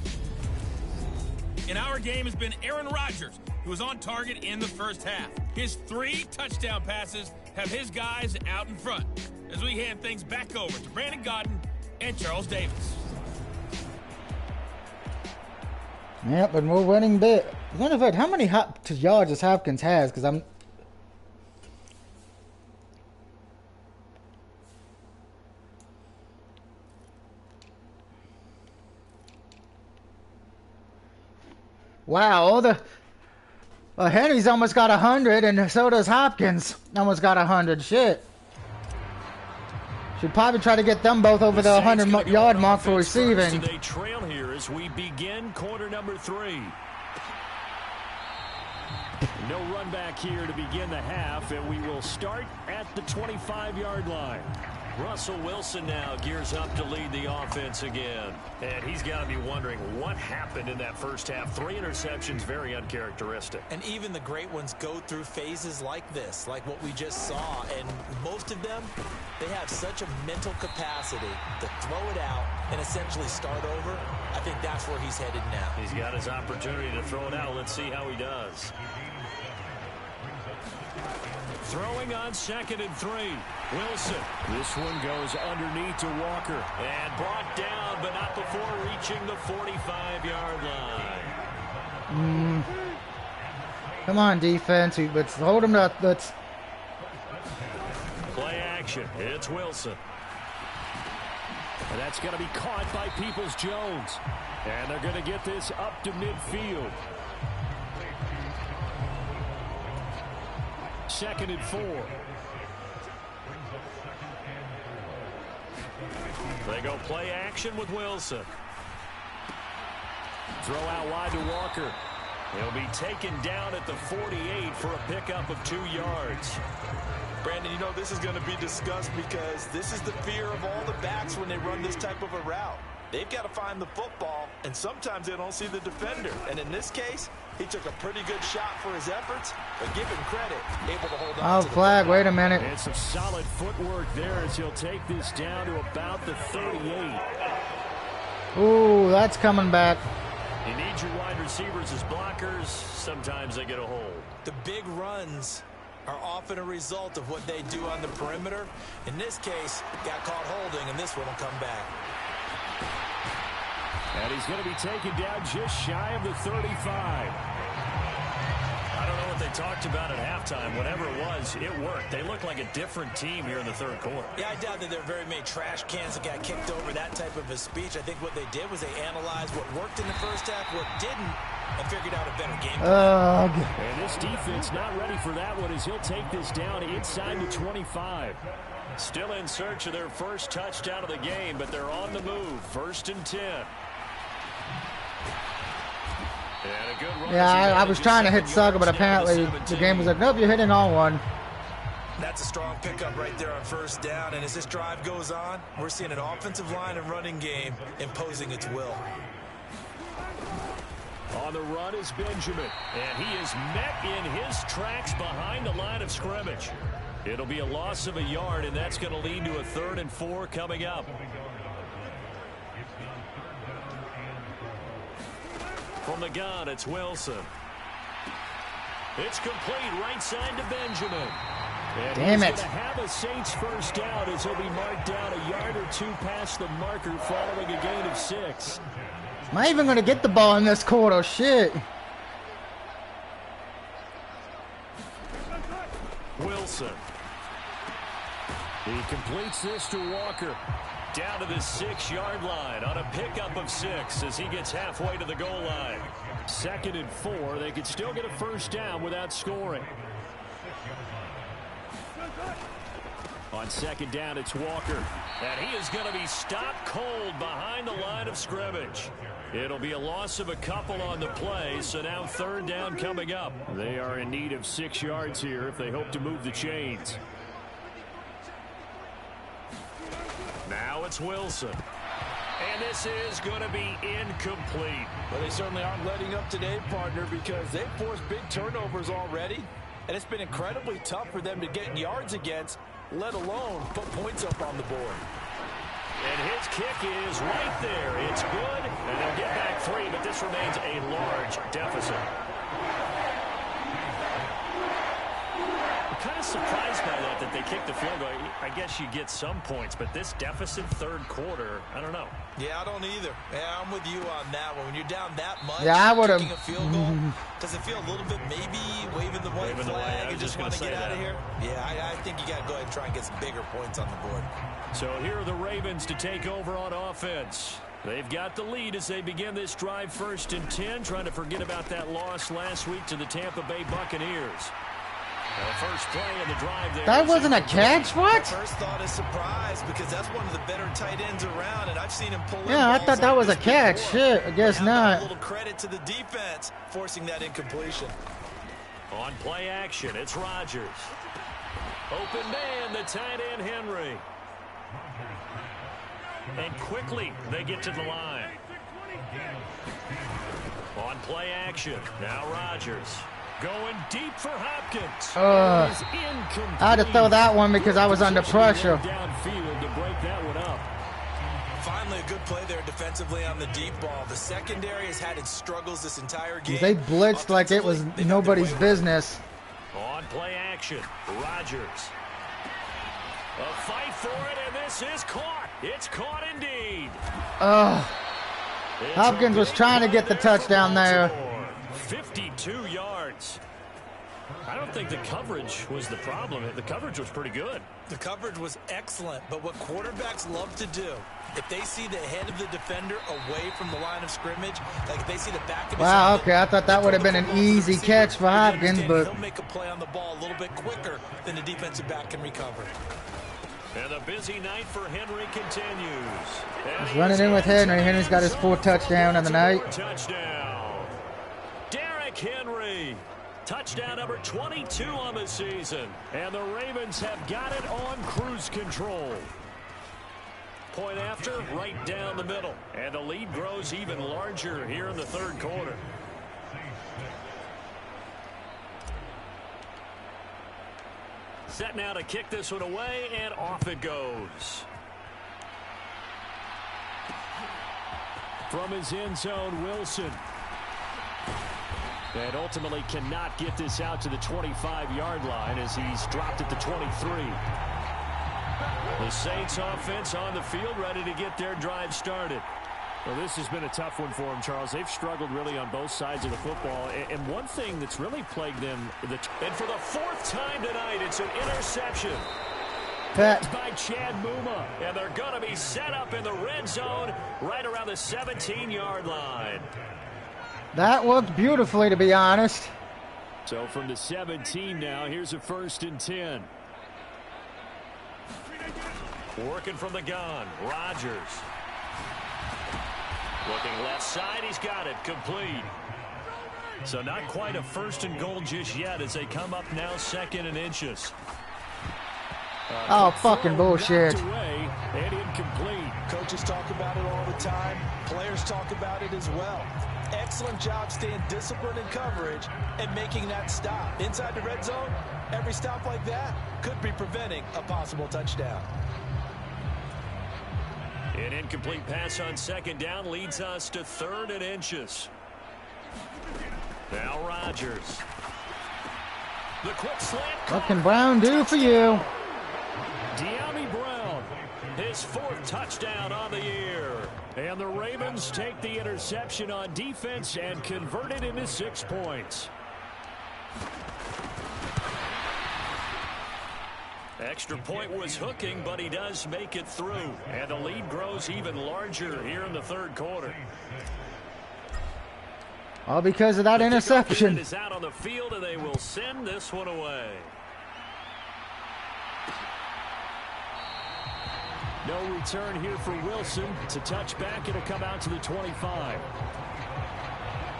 In our game has been Aaron Rodgers, who was on target in the first half. His 3 touchdown passes have his guys out in front. As we hand things back over to Brandon Godden and Charles Davis.
Yep, and we're winning big. Matter of fact, how many yards does Hopkins has? Because I'm... Wow, all the... Henry's almost got 100, and so does Hopkins. Almost got 100. Shit. Should probably try to get them both over the 100-yard mark for receiving.
They trail here as we begin quarter number 3. No run back here to begin the half, and we will start at the 25-yard line. Russell Wilson now gears up to lead the offense again. And he's got to be wondering what happened in that first half. 3 interceptions, very uncharacteristic.
And even the great ones go through phases like this, like what we just saw. And most of them, they have such a mental capacity to throw it out and essentially start over. I think that's where he's headed now.
He's got his opportunity to throw it out. Let's see how he does. Throwing on 2nd and 3. Wilson. This one goes underneath to Walker. And brought down, but not before reaching the 45-yard line.
Come on, defense. Let's hold him up. Let's...
Play action. It's Wilson. And that's going to be caught by Peoples-Jones. And they're going to get this up to midfield. 2nd and 4. They go play action with Wilson. Throw out wide to Walker. He'll be taken down at the 48 for a pickup of 2 yards.
Brandon, you know this is going to be discussed because this is the fear of all the backs when they run this type of a route. They've got to find the football, and sometimes they don't see the defender. And in this case, he took a pretty good shot for his efforts, but give him credit, able to hold on to the
flag,
football.
wait a minute.
And some solid footwork there as he'll take this down to about the 38.
Ooh, that's coming back.
You need your wide receivers as blockers. Sometimes they get a hold.
The big runs are often a result of what they do on the perimeter. In this case, got caught holding, and this one will come back.
And he's going to be taken down just shy of the 35. I don't know what they talked about at halftime. Whatever it was, it worked. They look like a different team here in the third quarter.
Yeah, I doubt that there are very many trash cans that got kicked over that type of a speech. I think what they did was they analyzed what worked in the first half, what didn't, and figured out a better game plan.
And this defense not ready for that one as he'll take this down inside the 25. Still in search of their first touchdown of the game, but they're on the move. 1st and 10.
Yeah, I was trying to hit Sucker, but apparently the game was like, nope, you're hitting on one.
That's a strong pickup right there on 1st down. And as this drive goes on, we're seeing an offensive line and running game imposing its will.
On the run is Benjamin. And he is met in his tracks behind the line of scrimmage. It'll be a loss of a yard, and that's going to lead to a 3rd and 4 coming up. From the gun, it's Wilson. It's complete right side to Benjamin. And
damn it.
He's going to have a Saints first down as he'll be marked down a yard or 2 past the marker following a gain of 6.
Am I even going to get the ball in this quarter? Shit.
Wilson. He completes this to Walker. Down to the 6-yard line on a pickup of 6 as he gets halfway to the goal line. 2nd and 4. They could still get a first down without scoring. On 2nd down, it's Walker. And he is going to be stopped cold behind the line of scrimmage. It'll be a loss of a couple on the play, so now 3rd down coming up. They are in need of 6 yards here if they hope to move the chains. Now it's Wilson. And this is going to be incomplete.
Well, they certainly aren't letting up today, partner, because they've forced big turnovers already. And it's been incredibly tough for them to get yards against, let alone put points up on the board.
And his kick is right there. It's good, and they'll get back 3, but this remains a large deficit. I'm kind of surprised by that they kicked the field goal. I guess you get some points, but this deficit 3rd quarter, I don't know.
Yeah, I don't either. Yeah, I'm with you on that one. When you're down that much,
yeah, I would have.
kicking a field goal, does it feel a little bit maybe waving the white flag and just want to get out of here? Yeah, I think you got to go ahead and try and get some bigger points on the board.
So here are the Ravens to take over on offense. They've got the lead as they begin this drive 1st and 10, trying to forget about that loss last week to the Tampa Bay Buccaneers. First play of the drive there.
That wasn't a catch? What?
First thought is surprise because that's one of the better tight ends around, and I've seen him pull.
Yeah, I thought that was a catch. Shit, I guess not.
A little credit to the defense forcing that incompletion.
On play action, it's Rodgers. Open man, the tight end Henry. And quickly they get to the line. On play action, now Rodgers. Going deep for Hopkins.
I had to throw that one because I was under pressure.
Downfield to break that one up.
Finally, a good play there defensively on the deep ball. The secondary has had its struggles this entire game.
They blitzed like it was nobody's business.
On play action, Rodgers. A fight for it, and this is caught. It's caught indeed.
Hopkins was trying to get the touchdown there.
52 yards. I don't think the coverage was the problem. The coverage was pretty good.
The coverage was excellent, but what quarterbacks love to do, if they see the head of the defender away from the line of scrimmage, like if they see the back of his
Wow,
helmet,
okay, I thought that would have been an easy catch for Hopkins, but
he'll make a play on the ball a little bit quicker than the defensive back can recover.
And the busy night for Henry continues.
He's running in with Henry. Henry's got his 4th touchdown of the night.
Touchdown. Derrick Henry. Touchdown number 22 on the season. And the Ravens have got it on cruise control. Point after, right down the middle. And the lead grows even larger here in the 3rd quarter. Set now to kick this one away, and off it goes. From his end zone, Wilson. And ultimately cannot get this out to the 25-yard line as he's dropped at the 23. The Saints offense on the field ready to get their drive started. Well, this has been a tough one for them, Charles. They've struggled really on both sides of the football. And one thing that's really plagued them, and for the 4th time tonight, it's an interception. Picked by Chad Muma. And they're going to be set up in the red zone right around the 17-yard line.
That worked beautifully, to be honest.
So from the 17 now, here's a 1st and 10. Working from the gun, Rodgers. Looking left side, he's got it, complete. So not quite a 1st and goal just yet as they come up now 2nd and inches.
Oh, fucking bullshit.
Away and incomplete.
Coaches talk about it all the time. Players talk about it as well. Excellent job staying disciplined in coverage and making that stop. Inside the red zone, every stop like that could be preventing a possible touchdown.
An incomplete pass on second down leads us to 3rd and inches. Now Rodgers. The quick slant.
What can Brown do for you?
De'Ami Brown, his 4th touchdown on the year. And the Ravens take the interception on defense and convert it into 6 points. Extra point was hooking, but he does make it through. And the lead grows even larger here in the 3rd quarter.
All because of that interception.
Is out on the field, and they will send this one away. No return here for Wilson. To touch back, it'll come out to the 25.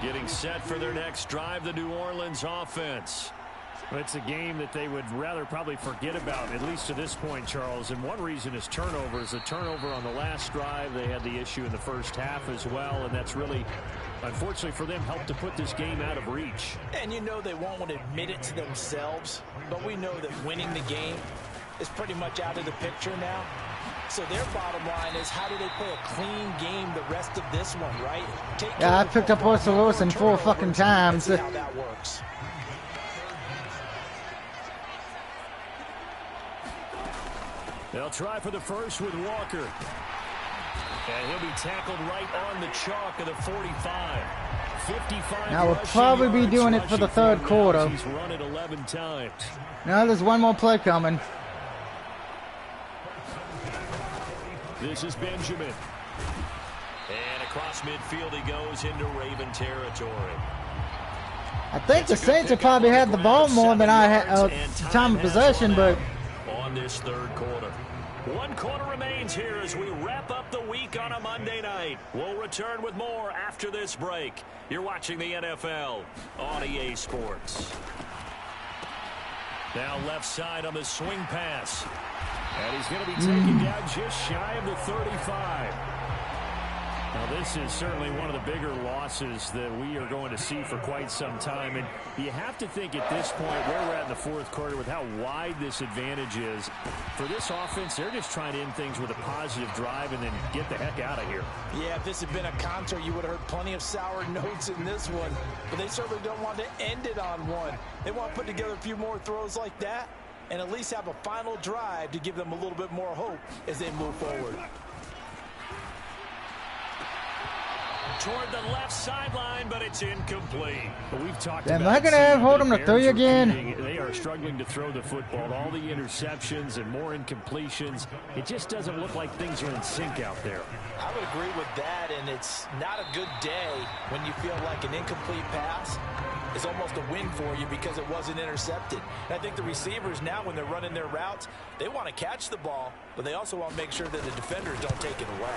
Getting set for their next drive, the New Orleans offense.
It's a game that they would rather probably forget about, at least to this point, Charles. And one reason is turnovers. A turnover on the last drive. They had the issue in the first half as well, and that's really, unfortunately for them, helped to put this game out of reach.
And you know they won't want to admit it to themselves, but we know that winning the game is pretty much out of the picture now. So their bottom line is, how do they play a clean game the rest of this one, right?
Yeah, I picked up Russell Wilson 4 fucking times.
See how that works.
They'll try for the first with Walker. And he'll be tackled right on the chalk of the 45. 55.
Now we'll probably be doing it for the 3rd quarter.
He's run it 11 times.
Now there's one more play coming.
This is Benjamin. And across midfield he goes into Raven territory.
I think the Saints have probably had the ball more than I had time of possession, but
on this 3rd quarter. 1 quarter remains here as we wrap up the week on a Monday night. We'll return with more after this break. You're watching the NFL on EA Sports. Now left side on the swing pass. And he's going to be taken down just shy of the 35. Now, this is certainly one of the bigger losses that we are going to see for quite some time. And you have to think at this point where we're at in the 4th quarter with how wide this advantage is. For this offense, they're just trying to end things with a positive drive and then get the heck out of here.
Yeah, if this had been a concert, you would have heard plenty of sour notes in this one. But they certainly don't want to end it on one. They want to put together a few more throws like that and at least have a final drive to give them a little bit more hope as they move forward.
Toward the left sideline, but it's incomplete.
But we've talked
am
about
I gonna hold them to 3 again?
They are struggling to throw the football. All the interceptions and more incompletions. It just doesn't look like things are in sync out there.
I would agree with that, and it's not a good day when you feel like an incomplete pass is almost a win for you because it wasn't intercepted. And I think the receivers now, when they're running their routes, they want to catch the ball, but they also want to make sure that the defenders don't take it away.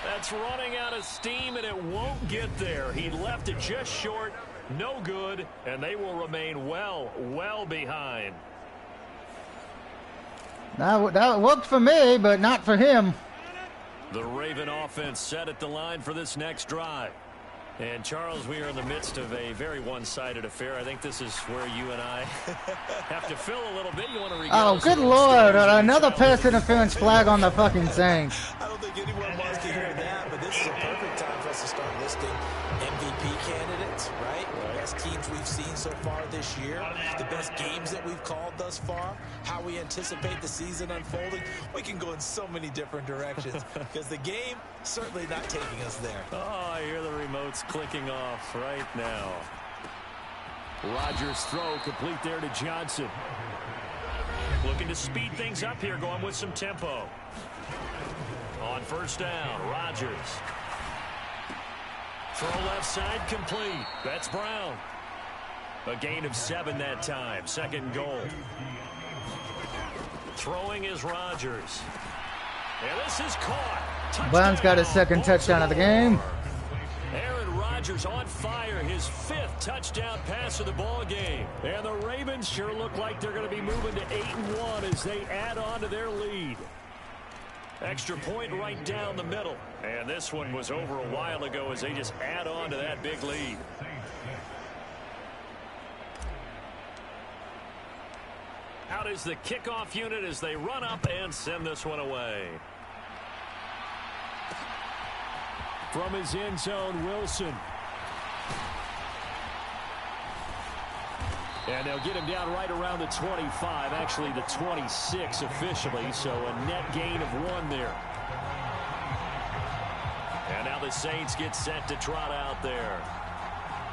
That's running out of steam, and it won't get there. He left it just short, no good, and they will remain well behind.
That worked for me, but not for him.
The Raven offense set at the line for this next drive. And, Charles, we are in the midst of a very one-sided affair. I think this is where you and I have to fill a little bit. You want to regale
Oh, good Lord. Another pass interference flag on the fucking Saints.
I don't think anyone wants to hear that, but this is a perfect time for us to start listing MVP candidates, right? The best teams we've seen so far this year, the best games that we've called thus far, how we anticipate the season unfolding. We can go in so many different directions because the game certainly not taking us there.
Oh, I hear the remotes clicking off right now. Rodgers' throw complete there to Johnson. Looking to speed things up here, going with some tempo. On first down, Rodgers. Throw left side complete. That's Brown. A gain of 7 that time. 2nd and goal. Throwing is Rodgers. And this is caught. Touchdown.
Brown's got his 2nd touchdown of the game.
Aaron Rodgers on fire, his 5th touchdown pass of the ball game. And the Ravens sure look like they're going to be moving to 8-1 as they add on to their lead. Extra point right down the middle. And this one was over a while ago as they just add on to that big lead. Out is the kickoff unit as they run up and send this one away. From his end zone, Wilson. And they'll get him down right around the 25, actually the 26 officially, so a net gain of 1 there. And now the Saints get set to trot out there.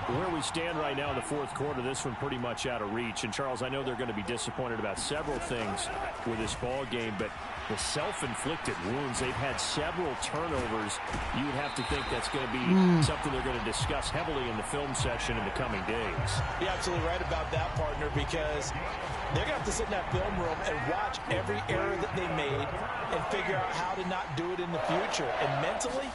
Where we stand right now in the fourth quarter, this one pretty much out of reach. And, Charles, I know they're going to be disappointed about several things with this ball game, but the self-inflicted wounds, they've had several turnovers. You would have to think that's going to be something they're going to discuss heavily in the film session in the coming days.
You're absolutely right about that, partner, because they're going to have to sit in that film room and watch every error that they made and figure out how to not do it in the future. And mentally,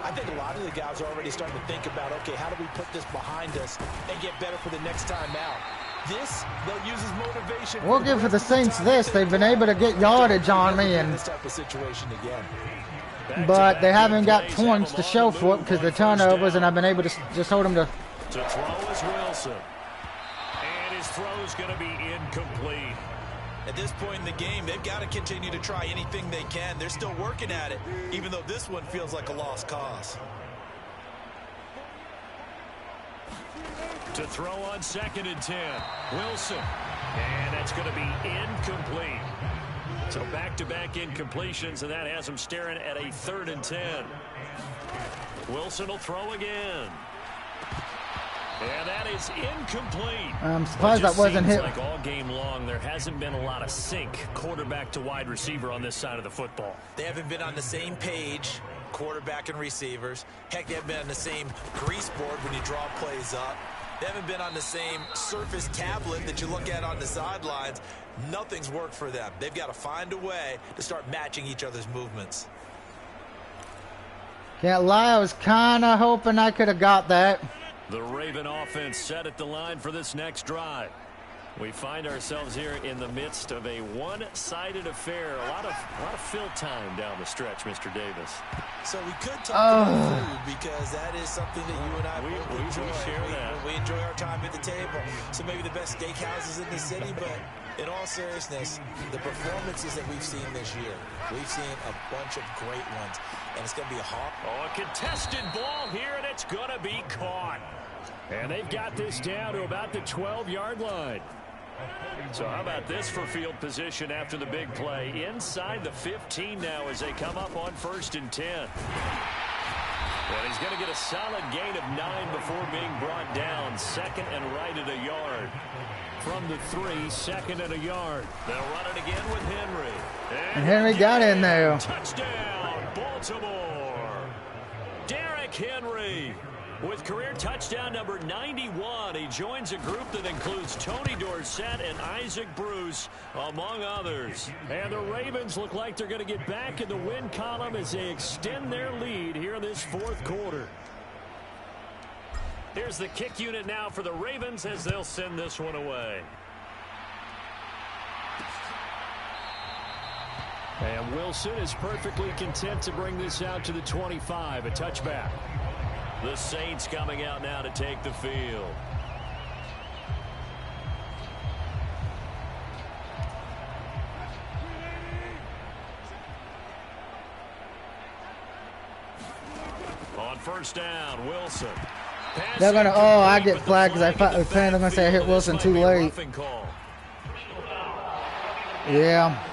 I think a lot of the guys are already starting to think about, okay, how do we put this behind us and get better for the next time out? This, they'll use as motivation.
We'll give for the Saints this. They've been able to get yardage on me, and
this type of situation again.
but they haven't got points to show for it because the turnovers, and I've been able to just hold them to.
To throw is Wilson. And his throw's going to be incomplete.
At this point in the game, they've got to continue to try anything they can. They're still working at it, even though this one feels like a lost cause.
To throw on 2nd and 10. Wilson. And that's going to be incomplete. So back-to-back incompletions, and that has him staring at a 3rd and 10. Wilson will throw again. And that is incomplete.
I'm surprised that wasn't hit.
Like all game long, there hasn't been a lot of sync quarterback to wide receiver on this side of the football.
They haven't been on the same page, quarterback and receivers. Heck, they haven't been on the same grease board when you draw plays up. They haven't been on the same Surface tablet that you look at on the sidelines. Nothing's worked for them. They've got to find a way to start matching each other's movements.
Can't lie, I was kind of hoping I could have got that.
The Raven offense set at the line for this next drive. We find ourselves here in the midst of a one-sided affair. A lot of fill time down the stretch, Mr. Davis.
So we could talk about food because that is something that you and I
we
enjoy.
share that.
We enjoy our time at the table. So maybe the best steakhouses in the city, but in all seriousness, the performances that we've seen this year, we've seen a bunch of great ones, and it's going to be a hard.
Oh, a contested ball here, and it's going to be caught. And they've got this down to about the 12-yard line. So how about this for field position after the big play? Inside the 15 now as they come up on 1st and 10. And he's going to get a solid gain of 9 before being brought down. 2nd and right at a yard. From the 3, 2nd and a yard. They'll run it again with Henry.
And Henry got in there.
Touchdown, Baltimore. Derrick Henry. With career touchdown number 91, he joins a group that includes Tony Dorsett and Isaac Bruce, among others. And the Ravens look like they're going to get back in the win column as they extend their lead here in this fourth quarter. Here's the kick unit now for the Ravens as they'll send this one away. And Wilson is perfectly content to bring this out to the 25, a touchback. The Saints coming out now to take the field. On 1st down, Wilson.
They're going to, I get flagged because I was planning on going to say I hit Wilson too late. Yeah.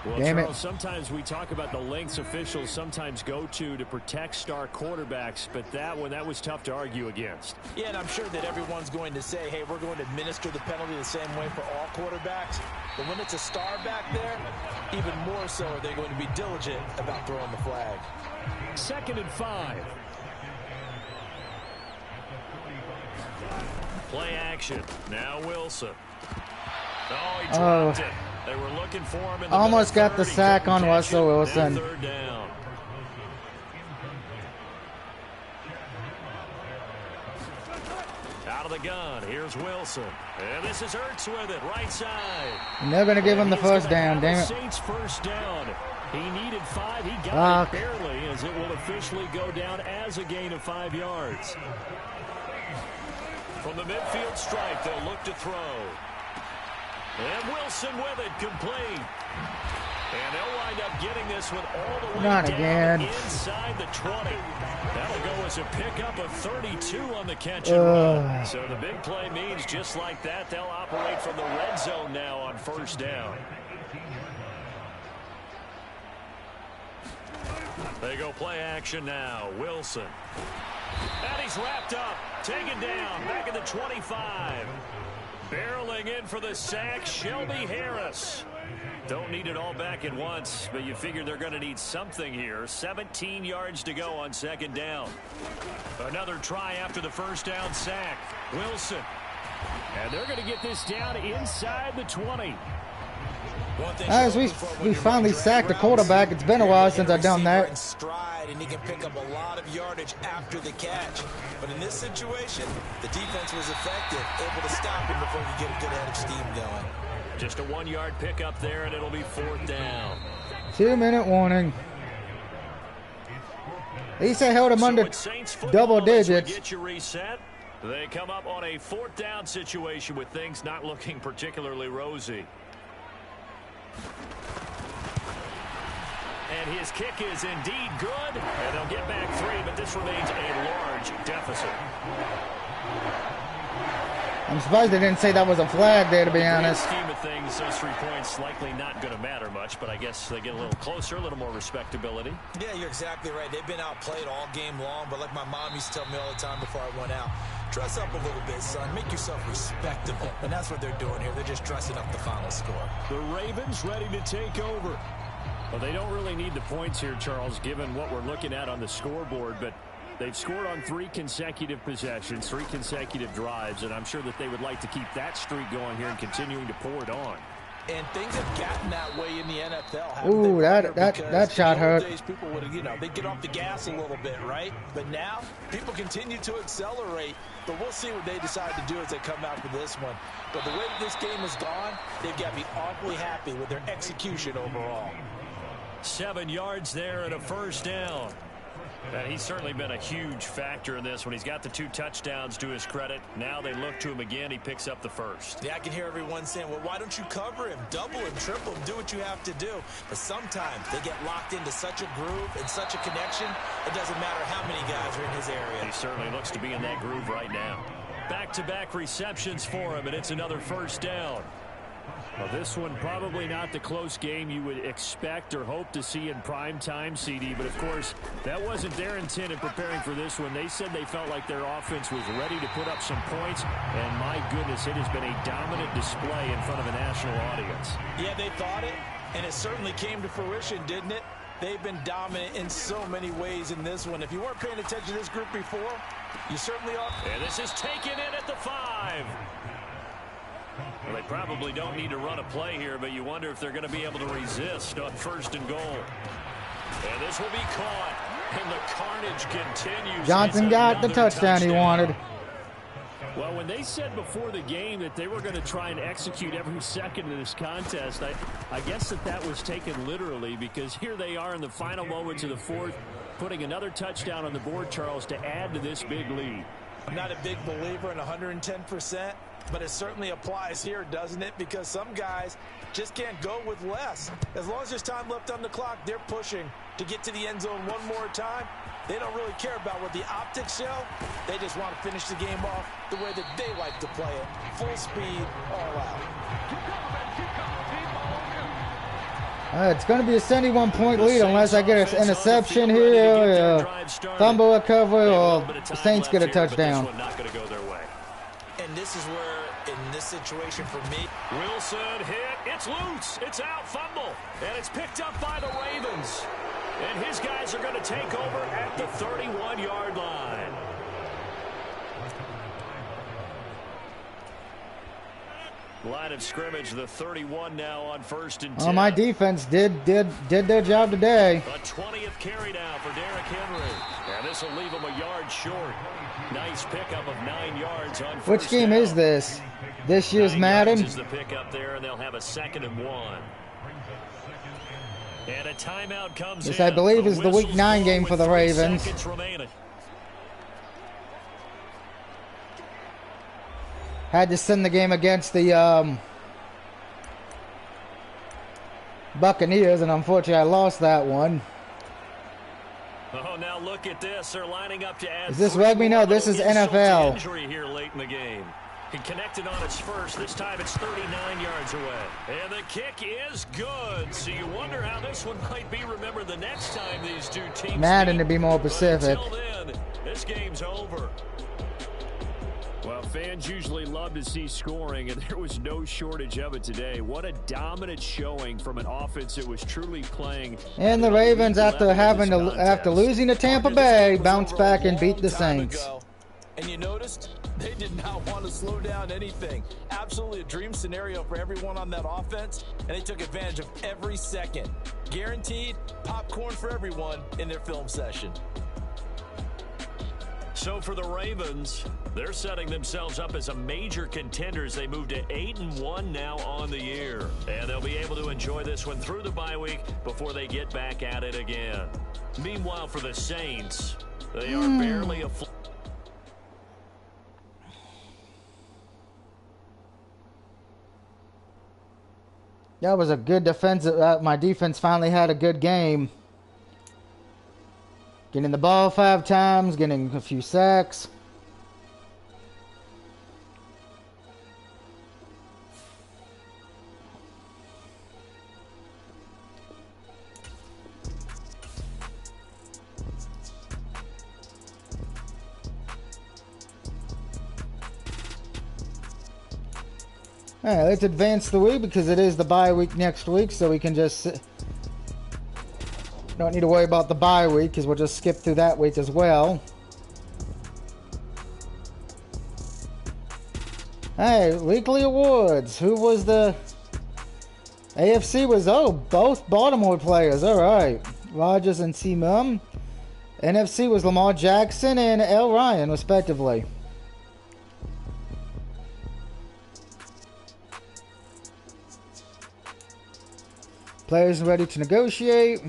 Well,
Damn
Charles,
it.
sometimes we talk about the lengths officials sometimes go to protect star quarterbacks, but that was tough to argue against.
Yeah, and I'm sure that everyone's going to say, hey, we're going to administer the penalty the same way for all quarterbacks. But when it's a star back there, even more so are they going to be diligent about throwing the flag.
2nd and 5. Play action. Now Wilson. Oh, he dropped it. They were looking for him in the
almost got the sack on Russell Wilson.
3rd down. Out of the gun, here's Wilson. And this is Ertz with it, right side.
And they're going to give him the first down, damn it.
Saints first down. He needed 5. He got it barely, as it will officially go down as a gain of 5 yards. From the midfield stripe, they'll look to throw. And Wilson with it, complete. And they'll wind up getting this one all the way down inside the 20. That'll go as a pickup of 32 on the catch and run. So the big play means just like that, they'll operate from the red zone now on first down. They go play action now. Wilson. And he's wrapped up. Taken down. Back at the 25. Barreling in for the sack, Shelby Harris. Don't need it all back at once, but you figure they're going to need something here. 17 yards to go on second down. Another try after the first down sack. Wilson. And they're going to get this down inside the 20.
As we finally sacked the quarterback. It's been a while since I've done that.
And he can pick up a lot of yardage after the catch. But in this situation, the defense was effective, able to stop him before he get a good head of steam going.
Just a 1-yard pickup there, and it'll be fourth down.
2-minute warning. At least I held him under double digits.
Get you reset. They come up on a fourth down situation with things not looking particularly rosy. And his kick is indeed good, and they'll get back 3, but this remains a large deficit.
I'm surprised they didn't say that was a flag there, to be honest.
In the scheme of things, those 3 points likely not going to matter much, but I guess they get a little closer, a little more respectability.
Yeah, you're exactly right. They've been outplayed all game long, but like my mom used to tell me all the time before I went out, dress up a little bit, son. Make yourself respectable. And that's what they're doing here. They're just dressing up the final score.
The Ravens ready to take over. Well, they don't really need the points here, Charles, given what we're looking at on the scoreboard, but they've scored on 3 consecutive possessions, 3 consecutive drives, and I'm sure that they would like to keep that streak going here and continuing to pour it on.
And things have gotten that way in the NFL.
Ooh, that shot hurt.
Days, people would, they get off the gas a little bit, right? But now people continue to accelerate. But we'll see what they decide to do as they come out for this one. But the way that this game has gone, they've got to be awfully happy with their execution overall.
7 yards there and a first down. And he's certainly been a huge factor in this when he's got the 2 touchdowns to his credit. Now they look to him again. He picks up the first.
Yeah, I can hear everyone saying, well, why don't you cover him? Double him, triple him, do what you have to do. But sometimes they get locked into such a groove and such a connection, it doesn't matter how many guys are in his area.
He certainly looks to be in that groove right now. Back-to-back receptions for him, and it's another first down.
Well, this one probably not the close game you would expect or hope to see in prime time, CD. But, of course, that wasn't their intent in preparing for this one. They said they felt like their offense was ready to put up some points. And, my goodness, it has been a dominant display in front of a national audience.
Yeah, they thought it, and it certainly came to fruition, didn't it? They've been dominant in so many ways in this one. If you weren't paying attention to this group before, you certainly are.
And this is taken in at the 5. Well, they probably don't need to run a play here, but you wonder if they're going to be able to resist on first and goal. And this will be caught, and the carnage continues.
Johnson got the touchdown he wanted.
Well, when they said before the game that they were going to try and execute every second of this contest, I guess that was taken literally, because here they are in the final moments of the fourth, putting another touchdown on the board, Charles, to add to this big lead.
I'm not a big believer in 110%. But it certainly applies here, doesn't it? Because some guys just can't go with less. As long as there's time left on the clock, they're pushing to get to the end zone one more time. They don't really care about what the optics show. They just want to finish the game off the way that they like to play it. Full speed, all out.
It's going to be a 71-point lead unless I get an interception here, fumble recovery, or the Saints get a touchdown.
And this is where, in this situation for me,
Wilson hit. It's loose. It's out. Fumble. And it's picked up by the Ravens. And his guys are going to take over at the 31-yard line. Line of scrimmage, the 31 now on 1st and 10.
Well, my defense did their job today.
A 20th carry now for Derrick Henry. And this will leave him a yard short. Nice pickup of 9 yards on 1st
Which game
down.
is this? This year's
9
Madden?
yards is the pickup there, and they'll have a 2nd and 1. And a timeout comes
This,
in.
I believe, is the Week
whistle's
9
blown
game for
with
the
3
Ravens.
seconds remaining.
Had to send the game against the Buccaneers, and unfortunately I lost that one.
Oh, now look at this. They're lining up to add.
Is this rugby? No, this is NFL.
Injury here late in the game. He connected on its first. This time it's 39 yards away. And the kick is good. So you wonder how this one might be remembered the next time these two teams
Madden
meet.
to be more
But
specific.
until then, this game's over.
Well, fans usually love to see scoring, and there was no shortage of it today. What a dominant showing from an offense that was truly playing.
And the Ravens, after losing to Tampa Bay, bounced back and beat the Saints.
And you noticed they did not want to slow down anything. Absolutely a dream scenario for everyone on that offense, and they took advantage of every second. Guaranteed popcorn for everyone in their film session.
So for the Ravens, they're setting themselves up as a major contender as they move to 8-1 now on the year. And they'll be able to enjoy this one through the bye week before they get back at it again. Meanwhile, for the Saints, they are barely a...
That was a good defensive. My defense finally had a good game. Getting the ball 5 times, getting a few sacks. All right, let's advance the week because it is the bye week next week, so we can just don't need to worry about the bye week because we'll just skip through that week as well. Hey, weekly awards. Who was the AFC? Was both Baltimore players. All right, Rodgers and Seaman. NFC was Lamar Jackson and L. Ryan, respectively. Players ready to negotiate.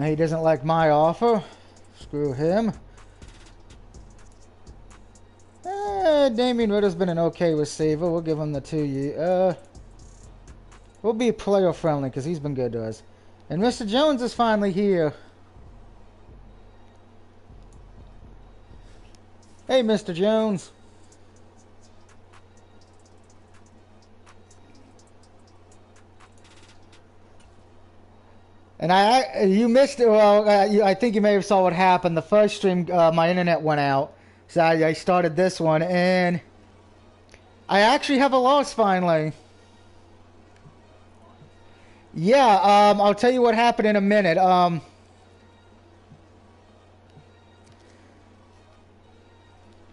He doesn't like my offer. Screw him. Damian Ritter's been an okay receiver. We'll give him the 2 year. We'll be player friendly because he's been good to us. And Mr. Jones is finally here. Hey, Mr. Jones. And you missed it. Well, I think you may have saw what happened. The first stream, my internet went out, so I started this one, and I actually have a loss finally. Yeah, I'll tell you what happened in a minute.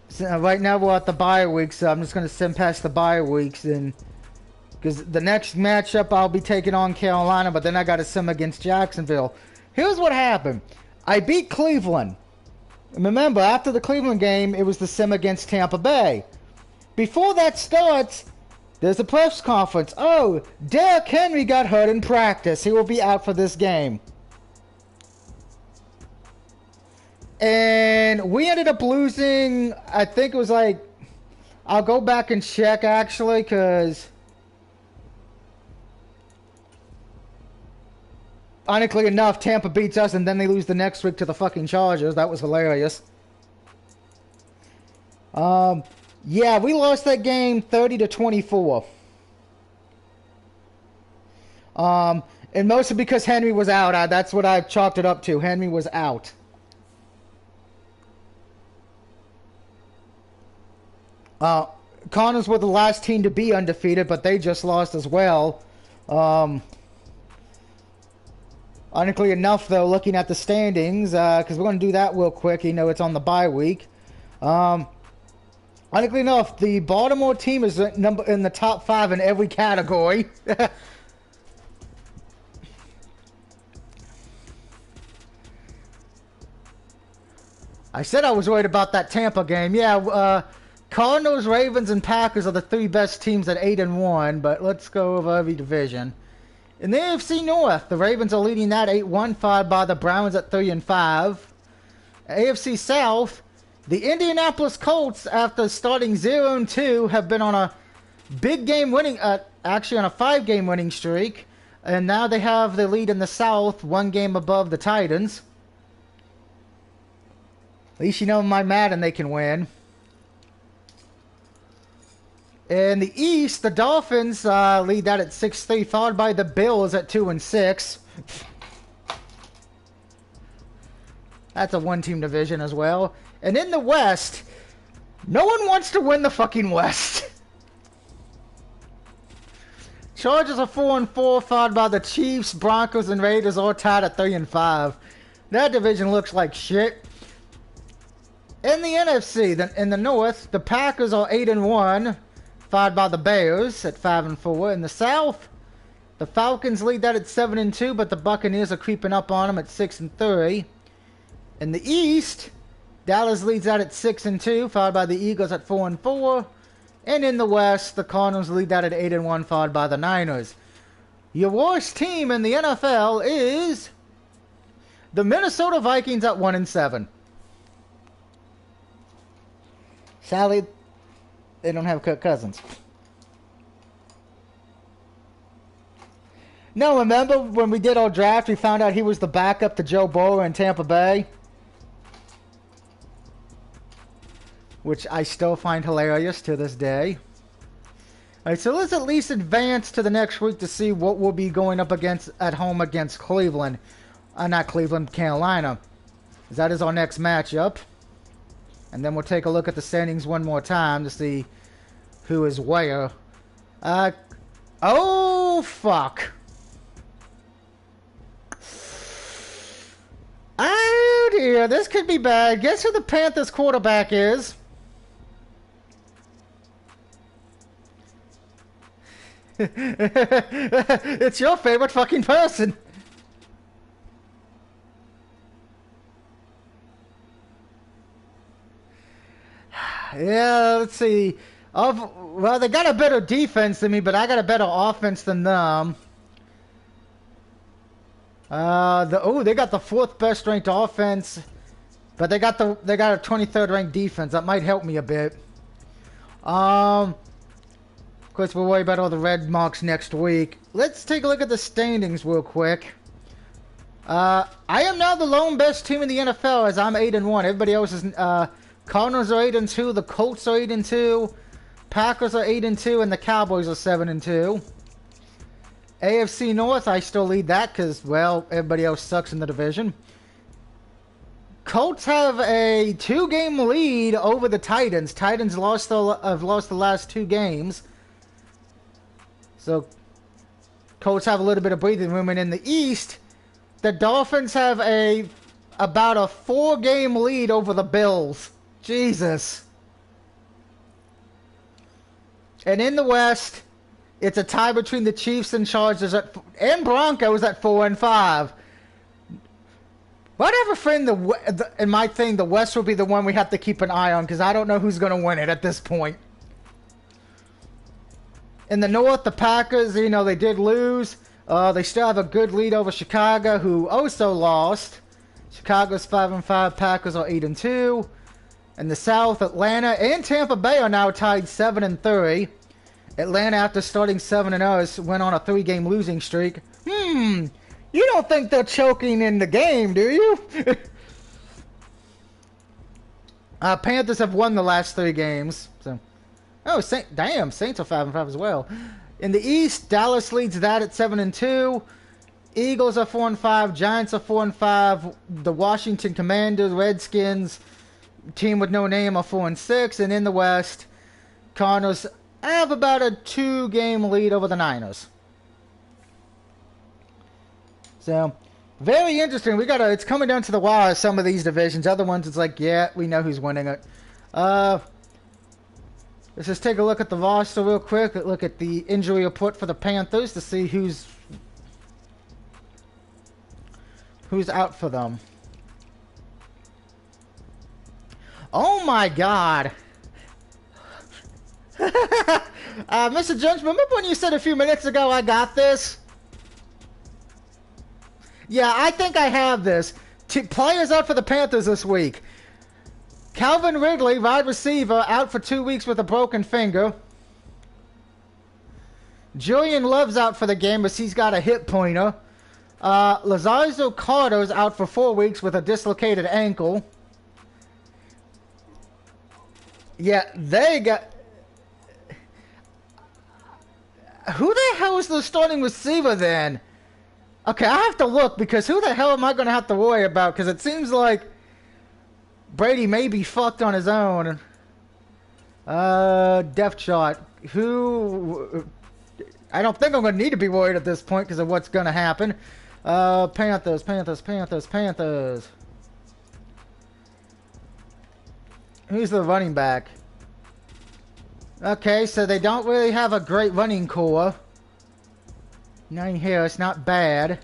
So right now we're at the bye week, so I'm just going to send past the bye weeks and. Because the next matchup I'll be taking on Carolina, but then I got to sim against Jacksonville. Here's what happened. I beat Cleveland. Remember, after the Cleveland game, it was the sim against Tampa Bay. Before that starts, there's a press conference. Oh, Derrick Henry got hurt in practice. He will be out for this game. And we ended up losing, I think it was like, I'll go back and check actually, because... ironically enough, Tampa beats us and then they lose the next week to the fucking Chargers. That was hilarious. Yeah, we lost that game 30-24. And mostly because Henry was out. That's what I chalked it up to. Henry was out. Cardinals were the last team to be undefeated, but they just lost as well. Ironically enough, though, looking at the standings, because we're going to do that real quick, it's on the bye week. Ironically enough, the Baltimore team is in the top 5 in every category. I said I was worried about that Tampa game. Yeah, Cardinals, Ravens, and Packers are the 3 best teams at 8-1, but let's go over every division. In the AFC North, the Ravens are leading that 8-1, followed by the Browns at 3-5. AFC South, the Indianapolis Colts, after starting 0-2, have been on a big game winning, actually on a 5-game winning streak, and now they have the lead in the South, 1 game above the Titans. At least my Madden they can win. In the East, the Dolphins lead that at 6-3, followed by the Bills at 2-6. That's a 1-team division as well. And in the West, no one wants to win the fucking West. Chargers are 4-4, followed by the Chiefs, Broncos, and Raiders, all tied at 3-5. That division looks like shit. In the NFC, in the North, the Packers are 8-1, followed by the Bears at 5-4. In the South, the Falcons lead that at 7-2, but the Buccaneers are creeping up on them at 6-3. In the East, Dallas leads that at 6-2, followed by the Eagles at 4-4. And in the West, the Cardinals lead that at 8-1, followed by the Niners. Your worst team in the NFL is the Minnesota Vikings at 1-7. Sadly, they don't have Kirk Cousins. No, remember when we did our draft, we found out he was the backup to Joe Burrow in Tampa Bay? Which I still find hilarious to this day. Alright, so let's at least advance to the next week to see what we'll be going up against at home against Cleveland. Not Cleveland, Carolina. That is our next matchup. And then we'll take a look at the standings one more time to see who is where. Oh, fuck. Oh, dear. This could be bad. Guess who the Panthers quarterback is? It's your favorite fucking person. Yeah, let's see. Well, they got a better defense than me, but I got a better offense than them. They got the 4th best ranked offense, but they got a 23rd ranked defense. That might help me a bit. Of course, we'll worry about all the red marks next week. Let's take a look at the standings real quick. I am now the lone best team in the NFL as I'm 8-1. Everybody else is Cardinals are 8-2, the Colts are 8-2, Packers are 8-2, and the Cowboys are 7-2. AFC North, I still lead that because, well, everybody else sucks in the division. Colts have a 2-game lead over the Titans. Titans have lost the last 2 games. So, Colts have a little bit of breathing room. And in the East, the Dolphins have about a 4-game lead over the Bills. Jesus. And in the West, it's a tie between the Chiefs and Chargers and Broncos at 4-5. Whatever friend in my thing, the West will be the one we have to keep an eye on because I don't know who's going to win it at this point. In the North, the Packers, they did lose. They still have a good lead over Chicago, who also lost. Chicago's 5-5, Packers are 8-2. In the South, Atlanta and Tampa Bay are now tied 7-3. Atlanta, after starting 7-0, went on a 3-game losing streak. You don't think they're choking in the game, do you? Panthers have won the last 3 games. So, oh, damn, Saints are 5-5 as well. In the East, Dallas leads that at 7-2. Eagles are 4-5. Giants are 4-5. The Washington Commanders, Redskins, team with no name, are 4-6. And in the West, Cardinals have about a 2-game lead over the Niners. So, very interesting. It's coming down to the wire, some of these divisions. Other ones, it's like, yeah, we know who's winning it. Let's just take a look at the roster real quick. Look at the injury report for the Panthers to see who's out for them. Oh my God. Mr. Jones, remember when you said a few minutes ago I got this? Yeah, I think I have this. Players out for the Panthers this week. Calvin Ridley, wide receiver, out for 2 weeks with a broken finger. Julian Love's out for the game as he's got a hip pointer. Lazarzo Carter's out for 4 weeks with a dislocated ankle. Yeah, they got... Who the hell is the starting receiver then? Okay, I have to look because who the hell am I going to have to worry about? Because it seems like Brady may be fucked on his own. Depth chart. Who... I don't think I'm going to need to be worried at this point because of what's going to happen. Panthers. Who's the running back? Okay, so they don't really have a great running core. 9 here, it's not bad.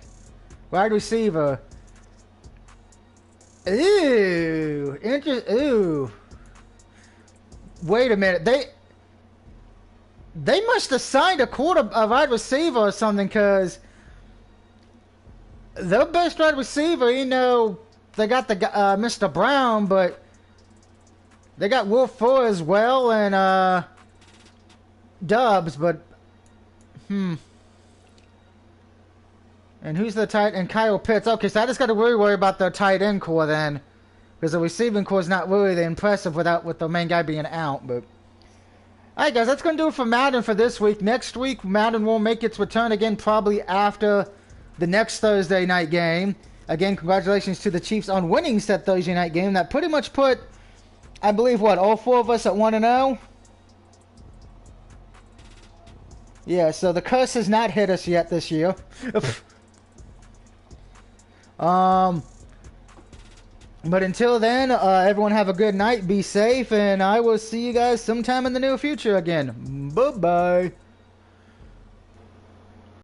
Wide receiver. Ooh. Ooh. Wait a minute. They must have signed a wide receiver or something, because their best wide receiver, you know, they got the Mr. Brown, but they got Will Fuller as well, and Dubs, but And who's the tight end? Kyle Pitts. Okay, so I just got to really worry about their tight end core then, because the receiving core is not really that impressive with the main guy being out. But all right, guys, that's going to do it for Madden for this week. Next week, Madden will make its return again, probably after the next Thursday night game. Again, congratulations to the Chiefs on winning that Thursday night game. That pretty much put, I believe, all 4 of us at 1-0. Yeah, so the curse has not hit us yet this year. But until then, everyone have a good night, be safe, and I will see you guys sometime in the near future again. Bye-bye.